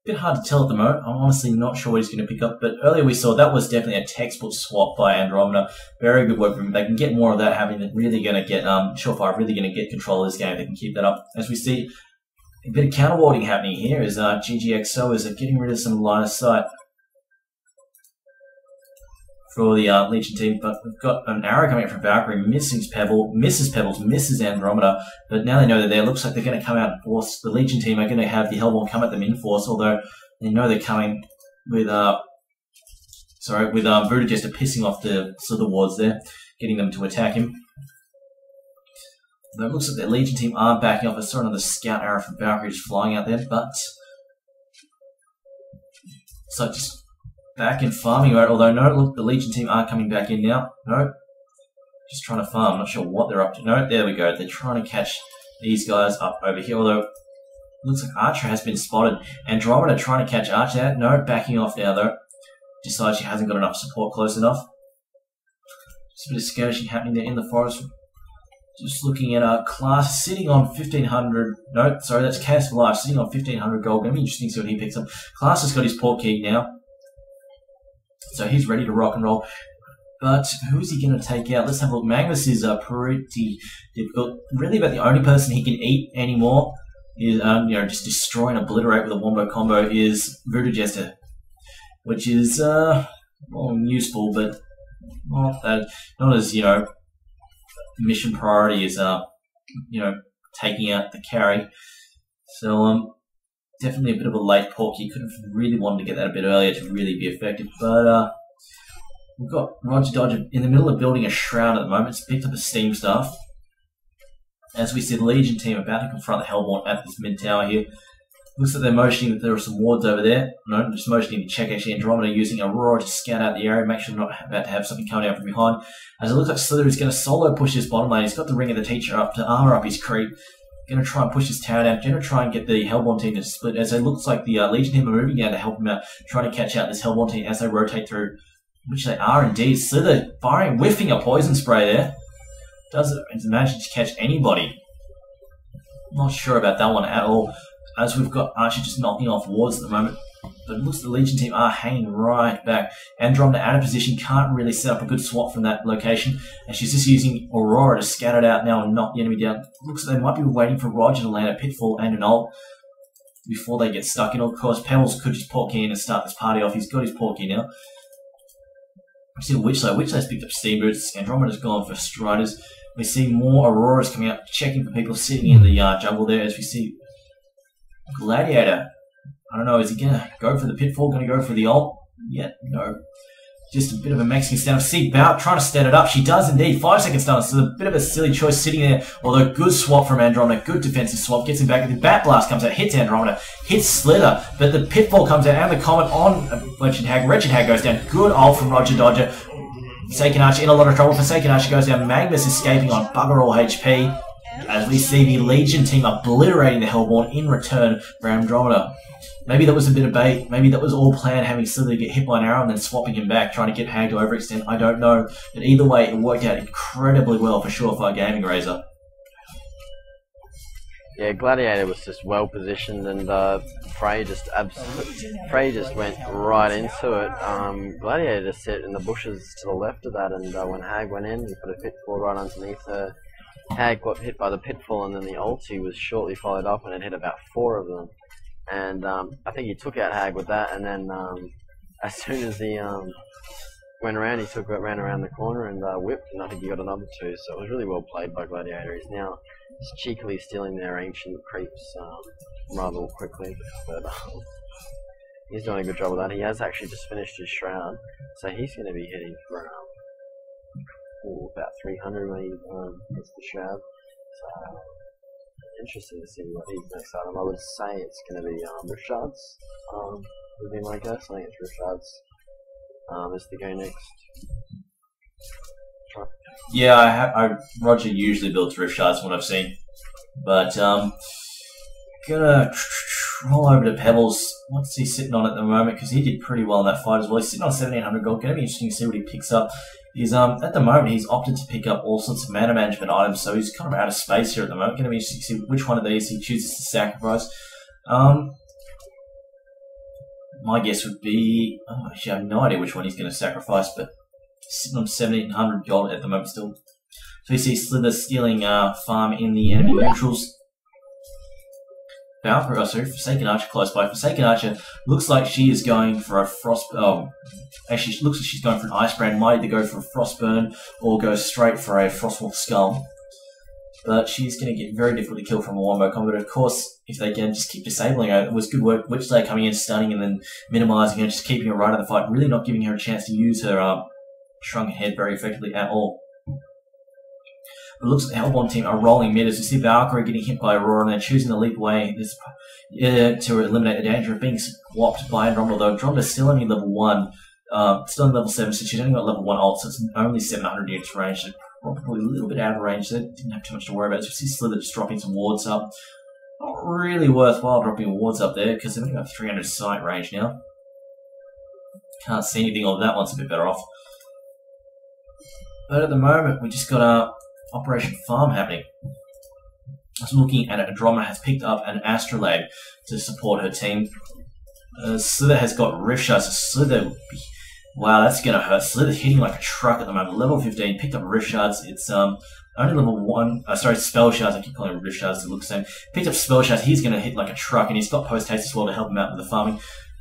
Bit hard to tell at the moment. I'm honestly not sure what he's going to pick up. But earlier we saw that was definitely a textbook swap by Andromeda. Very good work from him. They can get more of that. Having really going to get Surefire really going to get control of this game. They can keep that up. As we see. A bit of counterwarding happening here as GGXO is getting rid of some line of sight for the Legion team, but we've got an arrow coming out from Valkyrie, misses Pebbles, misses Andromeda, but now they know that there looks like they're going to come out in force. The Legion team are going to have the Hellborn come at them in force, although they know they're coming with Voodoo just pissing off the Slither wards there, getting them to attack him. Though it looks like the Legion team are backing off. I saw another scout arrow from Valkyrie just flying out there, but so just back in farming mode. Although no, look, the Legion team are coming back in now. No, just trying to farm. Not sure what they're up to. No, there we go. They're trying to catch these guys up over here. Although it looks like Archer has been spotted. Andromeda trying to catch Archer out. No, backing off now though. Decides she hasn't got enough support close enough. Just a bit of skirmishing happening there in the forest. Just looking at Class sitting on 1,500. No, sorry, that's Chaos for Life sitting on 1,500 gold. Going to be interesting to see what he picks up. Class has got his port key now, so he's ready to rock and roll. But who is he going to take out? Let's have a look. Magnus is pretty difficult. Really, about the only person he can eat anymore is just destroy and obliterate with a wombo combo is Voodoo Jester, which is useful, but not as mission priority is taking out the carry. So definitely a bit of a late pork. You could have really wanted to get that a bit earlier to really be effective. But we've got Roger Dodger in the middle of building a shroud at the moment. It's picked up a steam staff. As we see the Legion team about to confront the Hellborn at this mid tower here. Looks like they're motioning that there are some wards over there. No, just motioning to check actually Andromeda using Aurora to scout out the area, make sure they're not about to have something coming out from behind. As it looks like Slither is going to solo push his bottom lane. He's got the Ring of the Teacher up to armor up his creep. Going to try and push his tower down. Going to try and get the Hellborn team to split. As it looks like the Legion team are moving down to help him out, trying to catch out this Hellborn team as they rotate through, which they are indeed. Slither firing, whiffing a poison spray there. Doesn't manage to catch anybody. Not sure about that one at all. As we've got Archer just knocking off wards at the moment. But it looks like the Legion team are hanging right back. Andromeda out of position, can't really set up a good swap from that location. And she's just using Aurora to scatter it out now and knock the enemy down. Looks like they might be waiting for Roger to land a Pitfall and an ult before they get stuck in. Of course, Pebbles could just port key in and start this party off. He's got his port key now. We see Witchlight. Witchlight's picked up Steam Boots. Andromeda's gone for Striders. We see more Auroras coming out, checking for people sitting in the jungle there as we see Gladiator. I don't know, is he going to go for the Pitfall, going to go for the ult? Yeah, no. Just a bit of a Mexican stand. See Bout trying to stand it up. She does indeed. 5 second stun. So a bit of a silly choice sitting there. Although good swap from Andromeda. Good defensive swap. Gets him back. The Bat Blast comes out. Hits Andromeda. Hits Slither. But the Pitfall comes out. And the Comet on Wretched Hag. Wretched Hag goes down. Good ult from Roger Dodger. Forsaken Archer in a lot of trouble. Forsaken Archer goes down. Magnus escaping on bugger all HP. As we see the Legion team obliterating the Hellborn in return for Andromeda. Maybe that was a bit of bait. Maybe that was all planned, having Slither get hit by an arrow and then swapping him back, trying to get Hag to overextend. I don't know. But either way, it worked out incredibly well for Surefire Gaming Razor. Yeah, Gladiator was just well positioned, and Frey just went right into it. Gladiator just sit in the bushes to the left of that, and when Hag went in, he put a Pitfall right underneath her. Hag got hit by the pitfall, and then the ulti was shortly followed up, and it hit about 4 of them. And I think he took out Hag with that, and then as soon as he went around, he ran around the corner and whipped, and I think he got another 2. So it was really well played by Gladiator. He's now just cheekily stealing their ancient creeps rather quickly, but he's doing a good job of that. He has actually just finished his shroud, so he's going to be hitting for about 300 when he hits the shroud. So interesting to see what he's next item. I would say it's going to be Rift Shards. Would be my guess. I think it's Rift Shards. Is the go next? Yeah, Roger usually builds Rift Shards from what I've seen, but gonna roll over to Pebbles. What's he sitting on at the moment? Because he did pretty well in that fight as well. He's sitting on 1700 gold. Gonna be interesting to see what he picks up. He's at the moment he's opted to pick up all sorts of mana management items, so he's kind of out of space here at the moment. Gonna be interesting to see which one of these he chooses to sacrifice. My guess would be, actually I have no idea which one he's going to sacrifice, but sitting on 1700 gold at the moment still. So you see Slither stealing farm in the enemy neutrals. Forsaken Archer close by. Forsaken Archer looks like she is going for a frost. Actually, looks like she's going for an Ice Brand. Might either go for a Frostburn or go straight for a Frostwolf Skull. But she's going to get very difficult to kill from a wombo combo. But of course, if they can just keep disabling her, it was good work. Witchslayer coming in, stunning, and then minimising her, just keeping her right in the fight, really not giving her a chance to use her shrunken head very effectively at all. But it looks like the Hellborn team are rolling mid as we see Valkyrie getting hit by Aurora, and they're choosing to leap away to eliminate the danger of being swapped by Andromeda, though Andromeda's still only level 1, still on level 7, so she's only got level 1 ult, so it's only 700 units range. So probably a little bit out of range, so they didn't have too much to worry about. So we see Slither just dropping some wards up. Not really worthwhile dropping wards up there, because they've only got 300 sight range now. Can't see anything, or that one's a bit better off. But at the moment, we just got Operation Farm happening. I was looking at it, Andromeda has picked up an Astrolabe to support her team. Slither has got Rift Shards, so Slither... Wow, that's going to hurt. Slither's hitting like a truck at the moment. Level 15, picked up Rift Shards. It's only level 1. Spell Shards. I keep calling them Rift Shards. They look the same. Picked up Spell Shards. He's going to hit like a truck, and he's got Post Haste as well to help him out with the farming.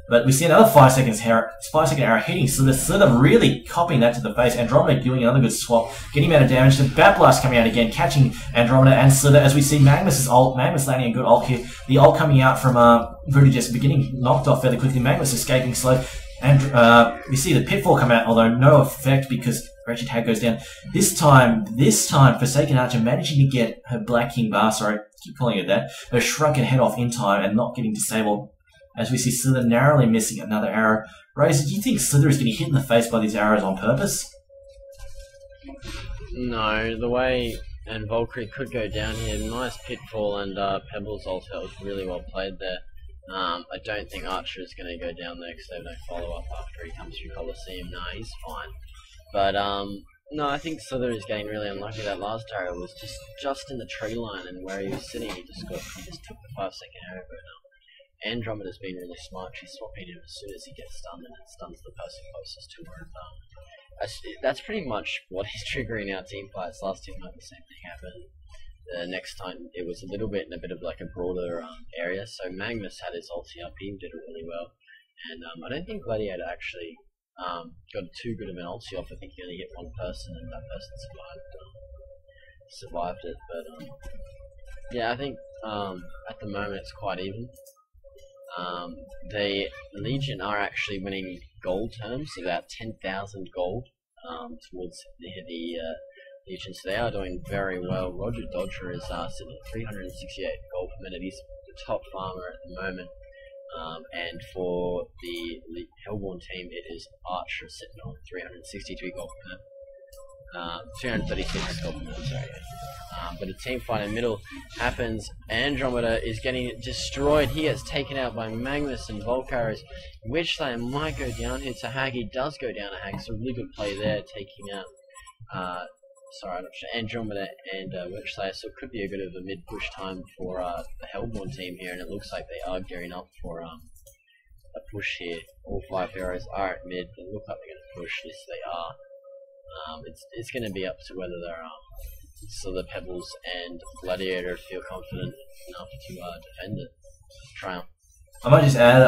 But we see another 5-second arrow hitting Slither. Slither really copying that to the face. Andromeda doing another good swap, getting him out of damage. The Bat Blast coming out again, catching Andromeda and Slither as we see Magnus' ult. Magnus landing a good ult here. The ult coming out from Voodoo just beginning knocked off fairly quickly. Magnus escaping slow. And we see the Pitfall come out, although no effect because Wretched Hag goes down. This time, Forsaken Archer managing to get her Black King bar, sorry, keep calling it that, her shrunken head off in time and not getting disabled. As we see Slither narrowly missing another arrow. Razor, do you think Slither is getting hit in the face by these arrows on purpose? No, the way and Valkyrie could go down here, nice Pitfall and Pebbles also was really well played there. I don't think Archer is going to go down there because they have no follow-up after he comes through Coliseum. No, he's fine. But, no, I think Slither is getting really unlucky. That last arrow was just in the tree line, and where he was sitting, he just took the 5-second arrow. But Andromeda's been really smart. She's swapping him as soon as he gets stunned, and it stuns the person closest to her. That's pretty much what is triggering our team fights. Last team night, the same thing happened. Next time it was a little bit in a bit of like a broader area, so Magnus had his ulti up, he did it really well, and I don't think Gladiator actually got too good of an ulti off. I think he only hit one person and that person survived it, but yeah, I think at the moment it's quite even. The Legion are actually winning gold terms, about 10,000 gold towards the Legion, so they are doing very well. Roger Dodger is sitting at 368 gold per minute. He's the top farmer at the moment. And for the Hellborn team, it is Archer sitting on 363 gold per minute. 336 gold per minute, sorry. But a team fight in the middle happens. Andromeda is getting destroyed. He gets taken out by Magnus and Volcaris. Witchslayer might go down here to Hag. He does go down to Hag, so really good play there, taking out Andromeda and Witchslayer, so it could be a bit of a mid-push time for the Hellborn team here, and it looks like they are gearing up for a push here. All 5 heroes are at mid, and look like they're going to push this, they are. It's going to be up to whether they're so the Pebbles and Gladiator feel confident enough to defend it. Triumph. I might just add,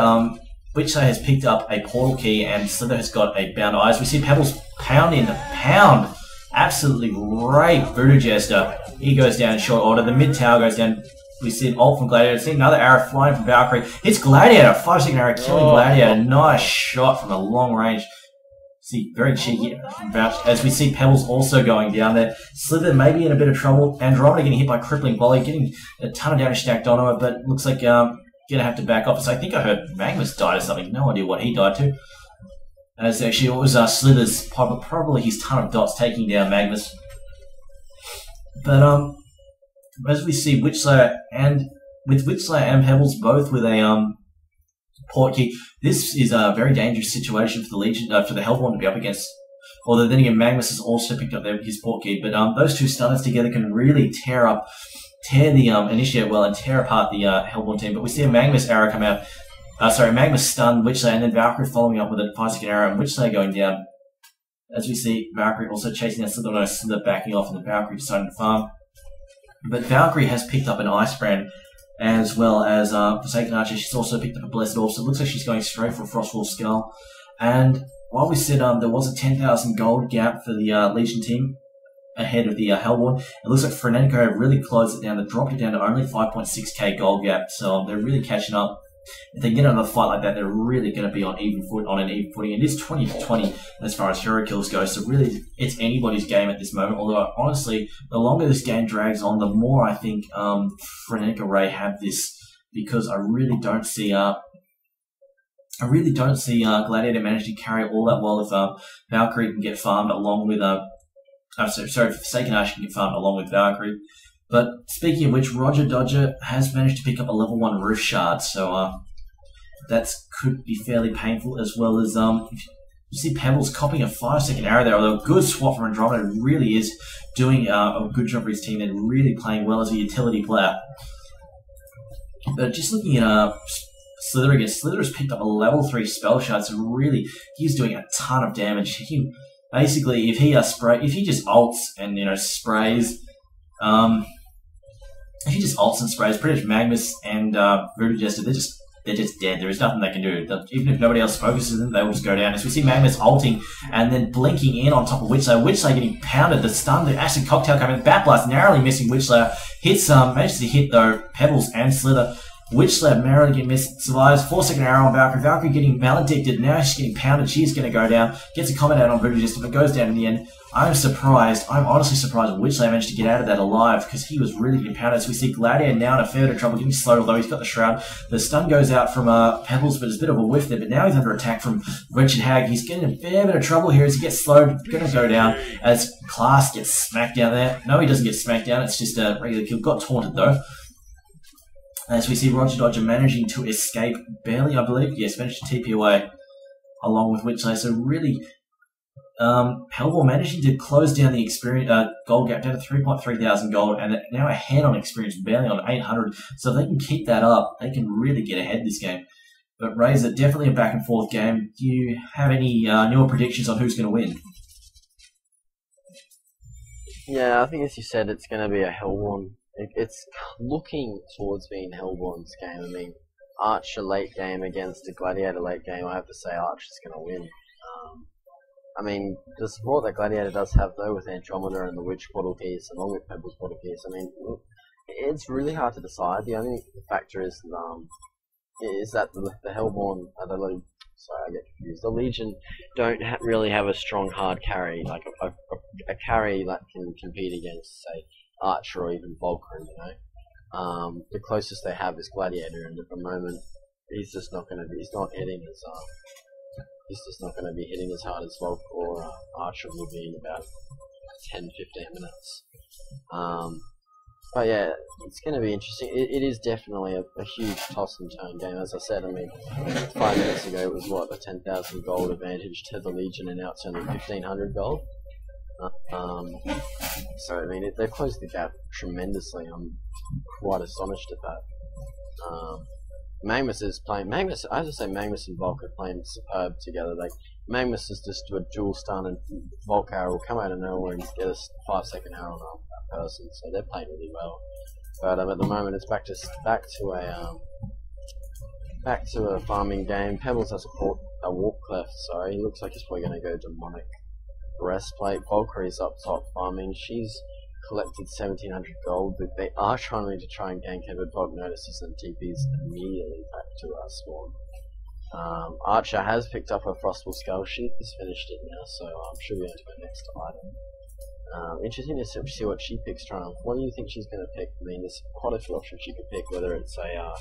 Witchsay has picked up a portal key and Slither has got a bound eyes. We see Pebbles pound. Absolutely rape Voodoo Jester. He goes down in short order. The mid tower goes down. We see an ult from Gladiator. See another arrow flying from Valkyrie. Hits Gladiator. 5-second arrow killing Gladiator. Nice shot from a long range. See, very cheeky from Vouch. As we see Pebbles also going down there. Slither may be in a bit of trouble. Andromeda getting hit by crippling volley. Getting a ton of damage stacked on her. But looks like gonna have to back off. So I think I heard Magnus died or something. No idea what he died to. As actually it was Slither's, probably his ton of dots taking down Magnus. But as we see Witchslayer and Pebbles both with a port key, this is a very dangerous situation for the Legion, for the Hellborn to be up against. Although then again, Magnus has also picked up his port key, but those two stunners together can really tear the Initiate well and tear apart the Hellborn team. But we see a Magnus arrow come out. Magnus stun Witchslayer, and then Valkyrie following up with a 5-second arrow, and Witchslayer going down. As we see Valkyrie also chasing that Slither backing off, and the Valkyrie deciding to farm. But Valkyrie has picked up an Ice Brand, as well as Forsaken Archer. She's also picked up a Blessed Orb, so it looks like she's going straight for a Frostwolf Skull. And while we said there was a 10,000 gold gap for the Legion team ahead of the Hellborn, it looks like Frenetic have really closed it down. They dropped it down to only 5.6k gold gap, so they're really catching up. If they get another fight like that, they're really going to be on an even footing. It is 20-20 as far as hero kills go, so really it's anybody's game at this moment. Although honestly, the longer this game drags on, the more I think Frenetic Array have this, because I really don't see Gladiator managing to carry all that well if Valkyrie can get farmed along with Forsaken Archer can get farmed along with Valkyrie. But speaking of which, Roger Dodger has managed to pick up a level 1 Roof Shard, so that could be fairly painful, as well as you see Pebbles copying a 5-second arrow there, although a good swap from Andromeda really is doing a good job for his team and really playing well as a utility player. But just looking at Slither again, Slither has picked up a level 3 Spell Shard, so really he's doing a ton of damage. He basically, if he just ults and sprays. If he just ults and sprays, pretty much Magnus and Voodoo Jester, they're just dead. There is nothing they can do. Even if nobody else focuses them, they will just go down. As we see Magnus ulting and then blinking in on top of Witchslayer. Witchslayer getting pounded. The stun, the acid cocktail coming. Bat Blast narrowly missing Witchslayer. Manages to hit though Pebbles and Slither. Witchslayer narrowly getting missed. Survives. 4-second arrow on Valkyrie. Valkyrie getting maledicted. Now she's getting pounded. She's going to go down. Gets a comment out on Voodoo Jester, but goes down in the end. I'm honestly surprised Witchslayer managed to get out of that alive, because he was really getting pounded. So we see Gladiator now in a fair bit of trouble, getting slowed, although he's got the Shroud. The stun goes out from Pebbles, but it's a bit of a whiff there. But now he's under attack from Wretched Hag. He's getting a fair bit of trouble here as he gets slowed. Going to go down as Class gets smacked down there. No, he doesn't get smacked down. It's just a regular kill. Got taunted though. As we see Roger Dodger managing to escape barely, I believe. Yes, managed to TP away along with Witchslayer. So really, Hellborn managing to close down the gold gap down to 3.3 thousand gold, and now ahead on experience, barely on 800. So if they can keep that up, they can really get ahead this game. But Razor, definitely a back and forth game. Do you have any newer predictions on who's going to win? Yeah, I think as you said, it's going to be a Hellborn. It's looking towards being Hellborn's game. I mean, Archer late game against a Gladiator late game, I have to say Archer's going to win. I mean, the support that Gladiator does have, though, with Andromeda and the Witch portal keys, along with Pebbles portal keys, I mean, it's really hard to decide. The only factor is that the Hellborn, the Legion don't really have a strong hard carry, like a carry that can compete against, say, Archer or even Vulcan, The closest they have is Gladiator, and at the moment, he's just not going to be, he's just not going to be hitting as hard as Volk or Archer will be in about 10-15 minutes. But yeah, it's going to be interesting. It is definitely a huge toss and turn game. As I said, I mean, 5 minutes ago it was what, a 10,000 gold advantage to the Legion, and now it's only 1,500 gold. So I mean, they've closed the gap tremendously. I'm quite astonished at that. Magnus is playing. I have to say, Magnus and Volk are playing superb together. Like, Magnus is just do a dual stun, and Volk arrow will come out of nowhere and get a 5-second arrow on person, so they're playing really well. But at the moment, it's back to a farming game. Pebbles has a warp cleft. Sorry, he looks like he's probably going to go demonic breastplate. Valkyrie's up top farming. She's collected 1,700 gold, but they are trying to try and gank her, but Bob notices and TPs immediately back to our spawn. Archer has picked up her Frostful Skull. She has finished it now, so I'm sure we're going to go next item. Interesting to see what she picks, Triumph. What do you think she's going to pick? I mean, there's quite a few options she could pick, whether it's a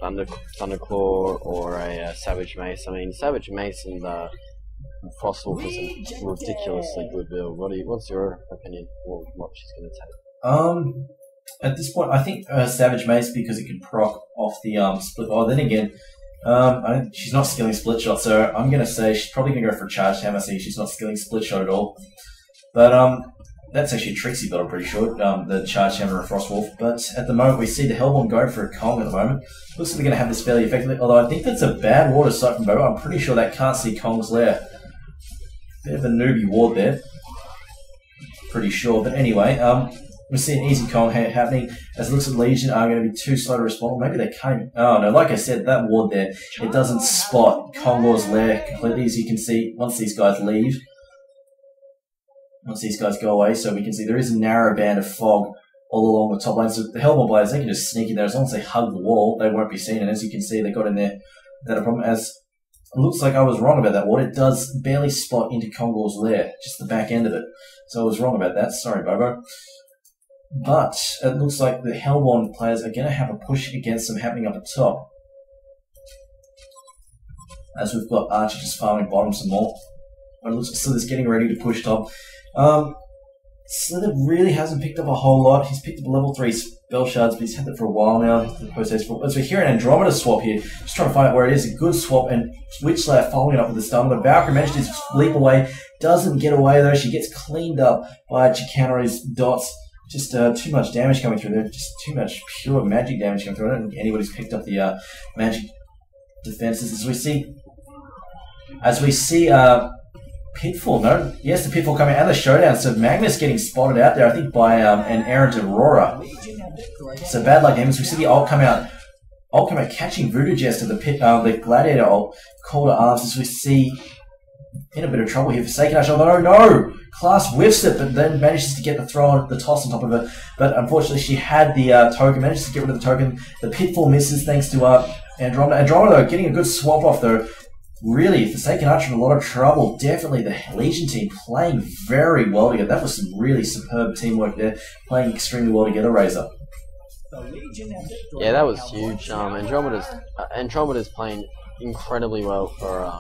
Thunderclaw or a Savage Mace. I mean, Savage Mace and Frostwolf is a ridiculously good build. What's your opinion on what she's going to take? At this point, I think Savage Mace, because it can proc off the split. Oh, then again, she's not skilling split shot, so I'm going to say she's probably going to go for a charged hammer. See, she's not skilling split shot at all. But that's actually a Trixie build, I'm pretty sure, the charged hammer and Frostwolf. But at the moment, we see the Hellborn go for a Kong at the moment. Looks like they're going to have this fairly effectively. Although I think that's a bad ward aside from Bobo. I'm pretty sure that can't see Kong's lair. Bit of a newbie ward there. Pretty sure. But anyway, we see an easy Kong happening, as it looks like Legion are going to be too slow to respond. Maybe they can't. Oh no, like I said, that ward there, it doesn't spot Kongor's lair completely, as you can see, once these guys leave. Once these guys go away, so we can see there is a narrow band of fog all along the top lane. So the Hellborn players, they can just sneak in there. As long as they hug the wall, they won't be seen. And as you can see, they got in there without a problem. As it looks like I was wrong about that ward. It does barely spot into Kongor's lair, just the back end of it. So I was wrong about that. Sorry, Bobo. But it looks like the Hellborn players are going to have a push against them happening up at top. As we've got Archer just farming bottom some more. But it looks like Slither's getting ready to push top. Slither really hasn't picked up a whole lot. He's picked up level 3 spell shards, but he's had that for a while now. As we hear an Andromeda swap here, just trying to find out where it is. A good swap, and Witchslayer following it up with the stun. But Valkyrie manages to leap away. Doesn't get away though. She gets cleaned up by Chicanery's dots. Just too much damage coming through there. Just too much pure magic damage coming through. I don't think anybody's picked up the magic defenses. As we see Pitfall, no? Yes, the Pitfall coming out of the showdown. So Magnus getting spotted out there, I think, by an errant Aurora. So bad luck damage. We see the ult come out. Catching Voodoo Jester, the Gladiator ult, call to arms, as we see in a bit of trouble here. Forsaken Ash, although no! Class whiffs it, but then manages to get the toss on top of it. But unfortunately, she had the token, manages to get rid of the token. The Pitfall misses thanks to Andromeda. Andromeda, though, getting a good swap off, though. Really, Forsaken Archer in a lot of trouble. Definitely the Legion team playing very well together. That was some really superb teamwork there. Playing extremely well together, Razor. Yeah, that was huge. Andromeda's playing incredibly well for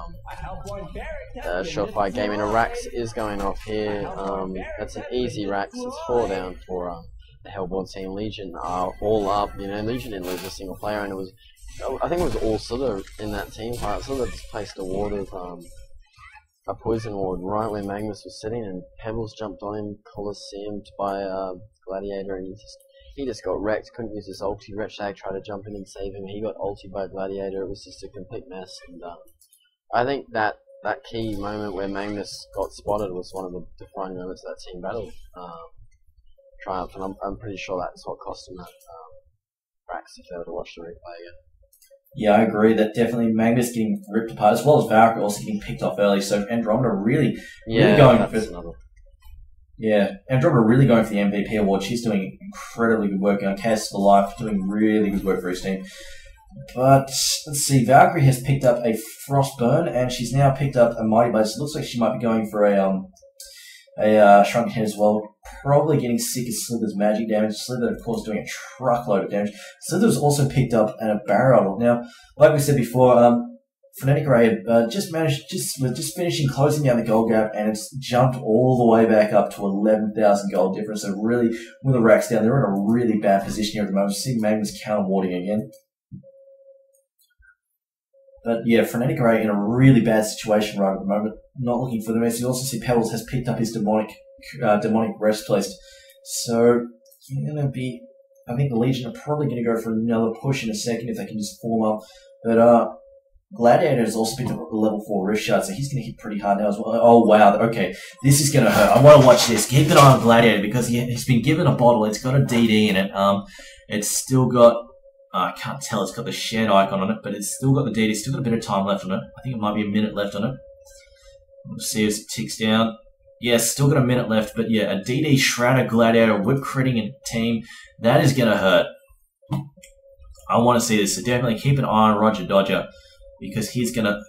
Surefire game, and a Rax is going off here. That's an easy Rax. It's 4 down for the Hellborn team. Legion are all up. You know, Legion didn't lose a single player, and I think it was all Slither in that team. Slither just placed a ward of a poison ward right where Magnus was sitting, and Pebbles jumped on him, Colosseum by Gladiator, and he just got wrecked. Couldn't use his ulti. Wretchlag tried to jump in and save him. He got ulti by Gladiator. It was just a complete mess. And I think that key moment where Magnus got spotted was one of the defining moments of that team battle. Triumph, and I'm pretty sure that's what cost him that Rax if they were to watch the replay again. Yeah, I agree that definitely Magnus getting ripped apart, as well as Valkyrie also getting picked off early. So Andromeda really going for Andromeda really going for the MVP award. She's doing incredibly good work on Chaos for Life, doing really good work for his team. But let's see, Valkyrie has picked up a Frostburn, and she's now picked up a Mighty Blade. So it looks like she might be going for a Shrunken Head as well. Probably getting sick of Slither's magic damage. Slither, of course, doing a truckload of damage. Slither's also picked up a Barrel. Now, like we said before, Frenetic Ray just finishing closing down the gold gap, and it's jumped all the way back up to 11,000 gold difference. So really, with the racks down, they're in a really bad position here at the moment. We're seeing Magnus counter-warding again. But yeah, Frenetic Ray in a really bad situation right at the moment. Not looking for the mess. You also see Pebbles has picked up his demonic breastplate. So I think the Legion are probably going to go for another push in a second if they can just form up. But Gladiator has also picked up a level 4 wrist shot, so he's going to hit pretty hard now as well. Oh, wow. Okay, this is going to hurt. I want to watch this. Keep an eye on Gladiator because he's been given a bottle. It's got a DD in it. It's still got... I can't tell. It's got the shared icon on it, but it's still got the DD. It's still got a bit of time left on it. I think it might be a minute left on it. We'll see as it ticks down. Yes, still got a minute left, but yeah, a DD Shredder Gladiator whip critting a team. That is going to hurt. I want to see this, so definitely keep an eye on Roger Dodger. Because he's gonna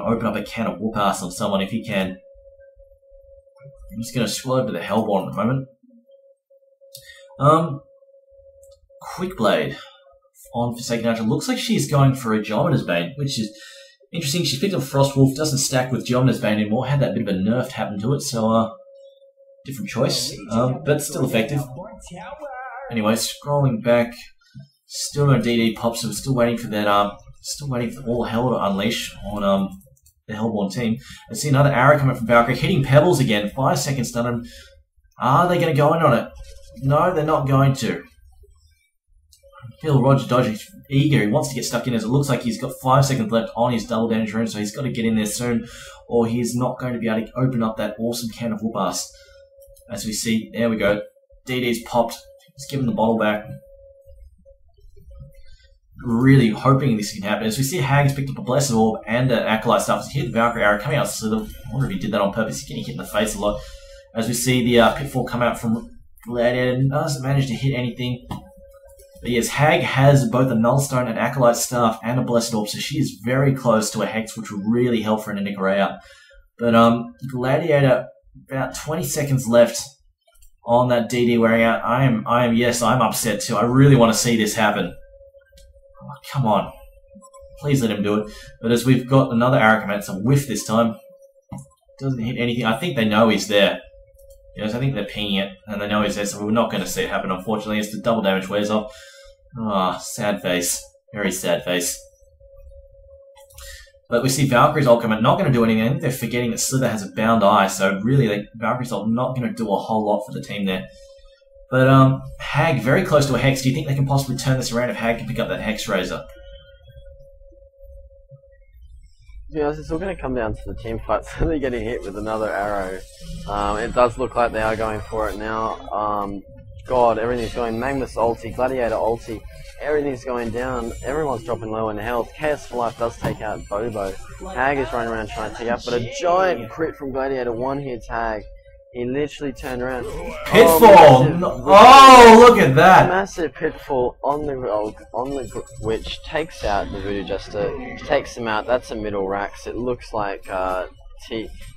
open up a can of whoop ass on someone if he can. I'm just gonna scroll over to the Hellborn at the moment. Quick Blade on Forsaken Archer. Looks like she's going for a Geometer's Bane, which is interesting. She's picked up Frostwolf, doesn't stack with Geometer's Bane anymore. Had that bit of a nerf happen to it, so different choice, but still effective. Anyway, scrolling back, still no DD pop, so we're still waiting for that. Still waiting for all hell to unleash on the Hellborn team. I see another arrow coming from Valkyrie, hitting Pebbles again. 5 seconds stun him. Are they going to go in on it? No, they're not going to. I feel Roger Dodger's eager. He wants to get stuck in as it looks like he's got 5 seconds left on his double damage rune, so he's got to get in there soon, or he's not going to be able to open up that awesome can of whoop ass. As we see, there we go. DD's popped. He's given the bottle back. Really hoping this can happen. As we see, Hag's picked up a Blessed Orb and an Acolyte stuff. He hit the Valkyrie arrow coming out slither. I wonder if he did that on purpose. He's getting hit in the face a lot. As we see the Pitfall come out from Gladiator, doesn't manage to hit anything. But yes, Hag has both a Nullstone, an Acolyte staff, and a Blessed Orb, so she is very close to a Hex, which will really help for Frenetic out. But Gladiator, about 20 seconds left on that DD wearing out. I'm upset too. I really want to see this happen. Oh, come on. Please let him do it. But as we've got another arrow come out, it's a whiff this time. Doesn't hit anything. I think they know he's there. Yes, I think they're pinging it, and they know he's there, so we're not going to see it happen, unfortunately, as the double damage wears off. Ah, sad face. Very sad face. But we see Valkyrie's ult come out, not going to do anything. They're forgetting that Slither has a bound eye, so really, Valkyrie's ult not going to do a whole lot for the team there. But Hag, very close to a Hex. Do you think they can possibly turn this around if Hag can pick up that Hex Razor? Yeah, it's all going to come down to the team fight. Suddenly getting hit with another arrow. It does look like they are going for it now. God, everything's going. Magnus ulti, Gladiator ulti. Everything's going down. Everyone's dropping low in health. Chaos for Life does take out Bobo. Hag is running around trying to take out, but a giant crit from Gladiator. One hit Hag. He literally turned around. Pitfall! Oh, look at that! Massive pitfall on the which takes out the Voodoo Jester, takes him out. That's a middle racks. It looks like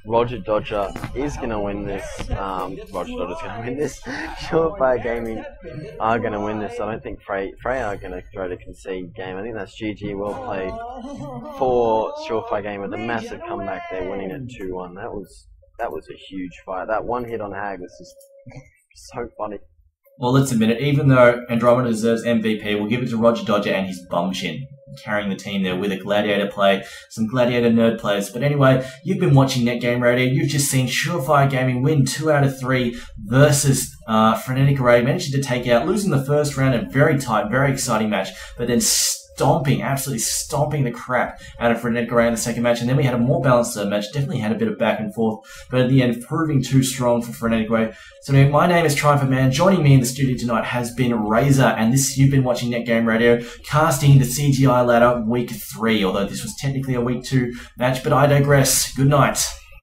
Roger Dodger is going to win this. Roger Dodger's going to win this. Surefire Gaming are going to win this. I don't think Frey are going to throw to concede game. I think that's GG. Well played for Surefire Gaming with a massive comeback. They're winning it 2-1. That was a huge fight. That one hit on Hag was just so funny. Well, let's admit it. Even though Andromeda deserves MVP, we'll give it to Roger Dodger and his bum chin, carrying the team there with a Gladiator play, some Gladiator nerd players. But anyway, you've been watching Netgame Radio. You've just seen Surefire Gaming win 2 out of 3 versus Frenetic Array, managing to take out, losing the first round, a very tight, very exciting match, but then absolutely stomping the crap out of Frenetic Array in the second match. And then we had a more balanced third match, definitely had a bit of back and forth, but at the end, proving too strong for Frenetic Array. So anyway, my name is Triumphant Man. Joining me in the studio tonight has been Razor, and you've been watching Netgame Radio, casting the CGI ladder week 3, although this was technically a week 2 match, but I digress. Good night.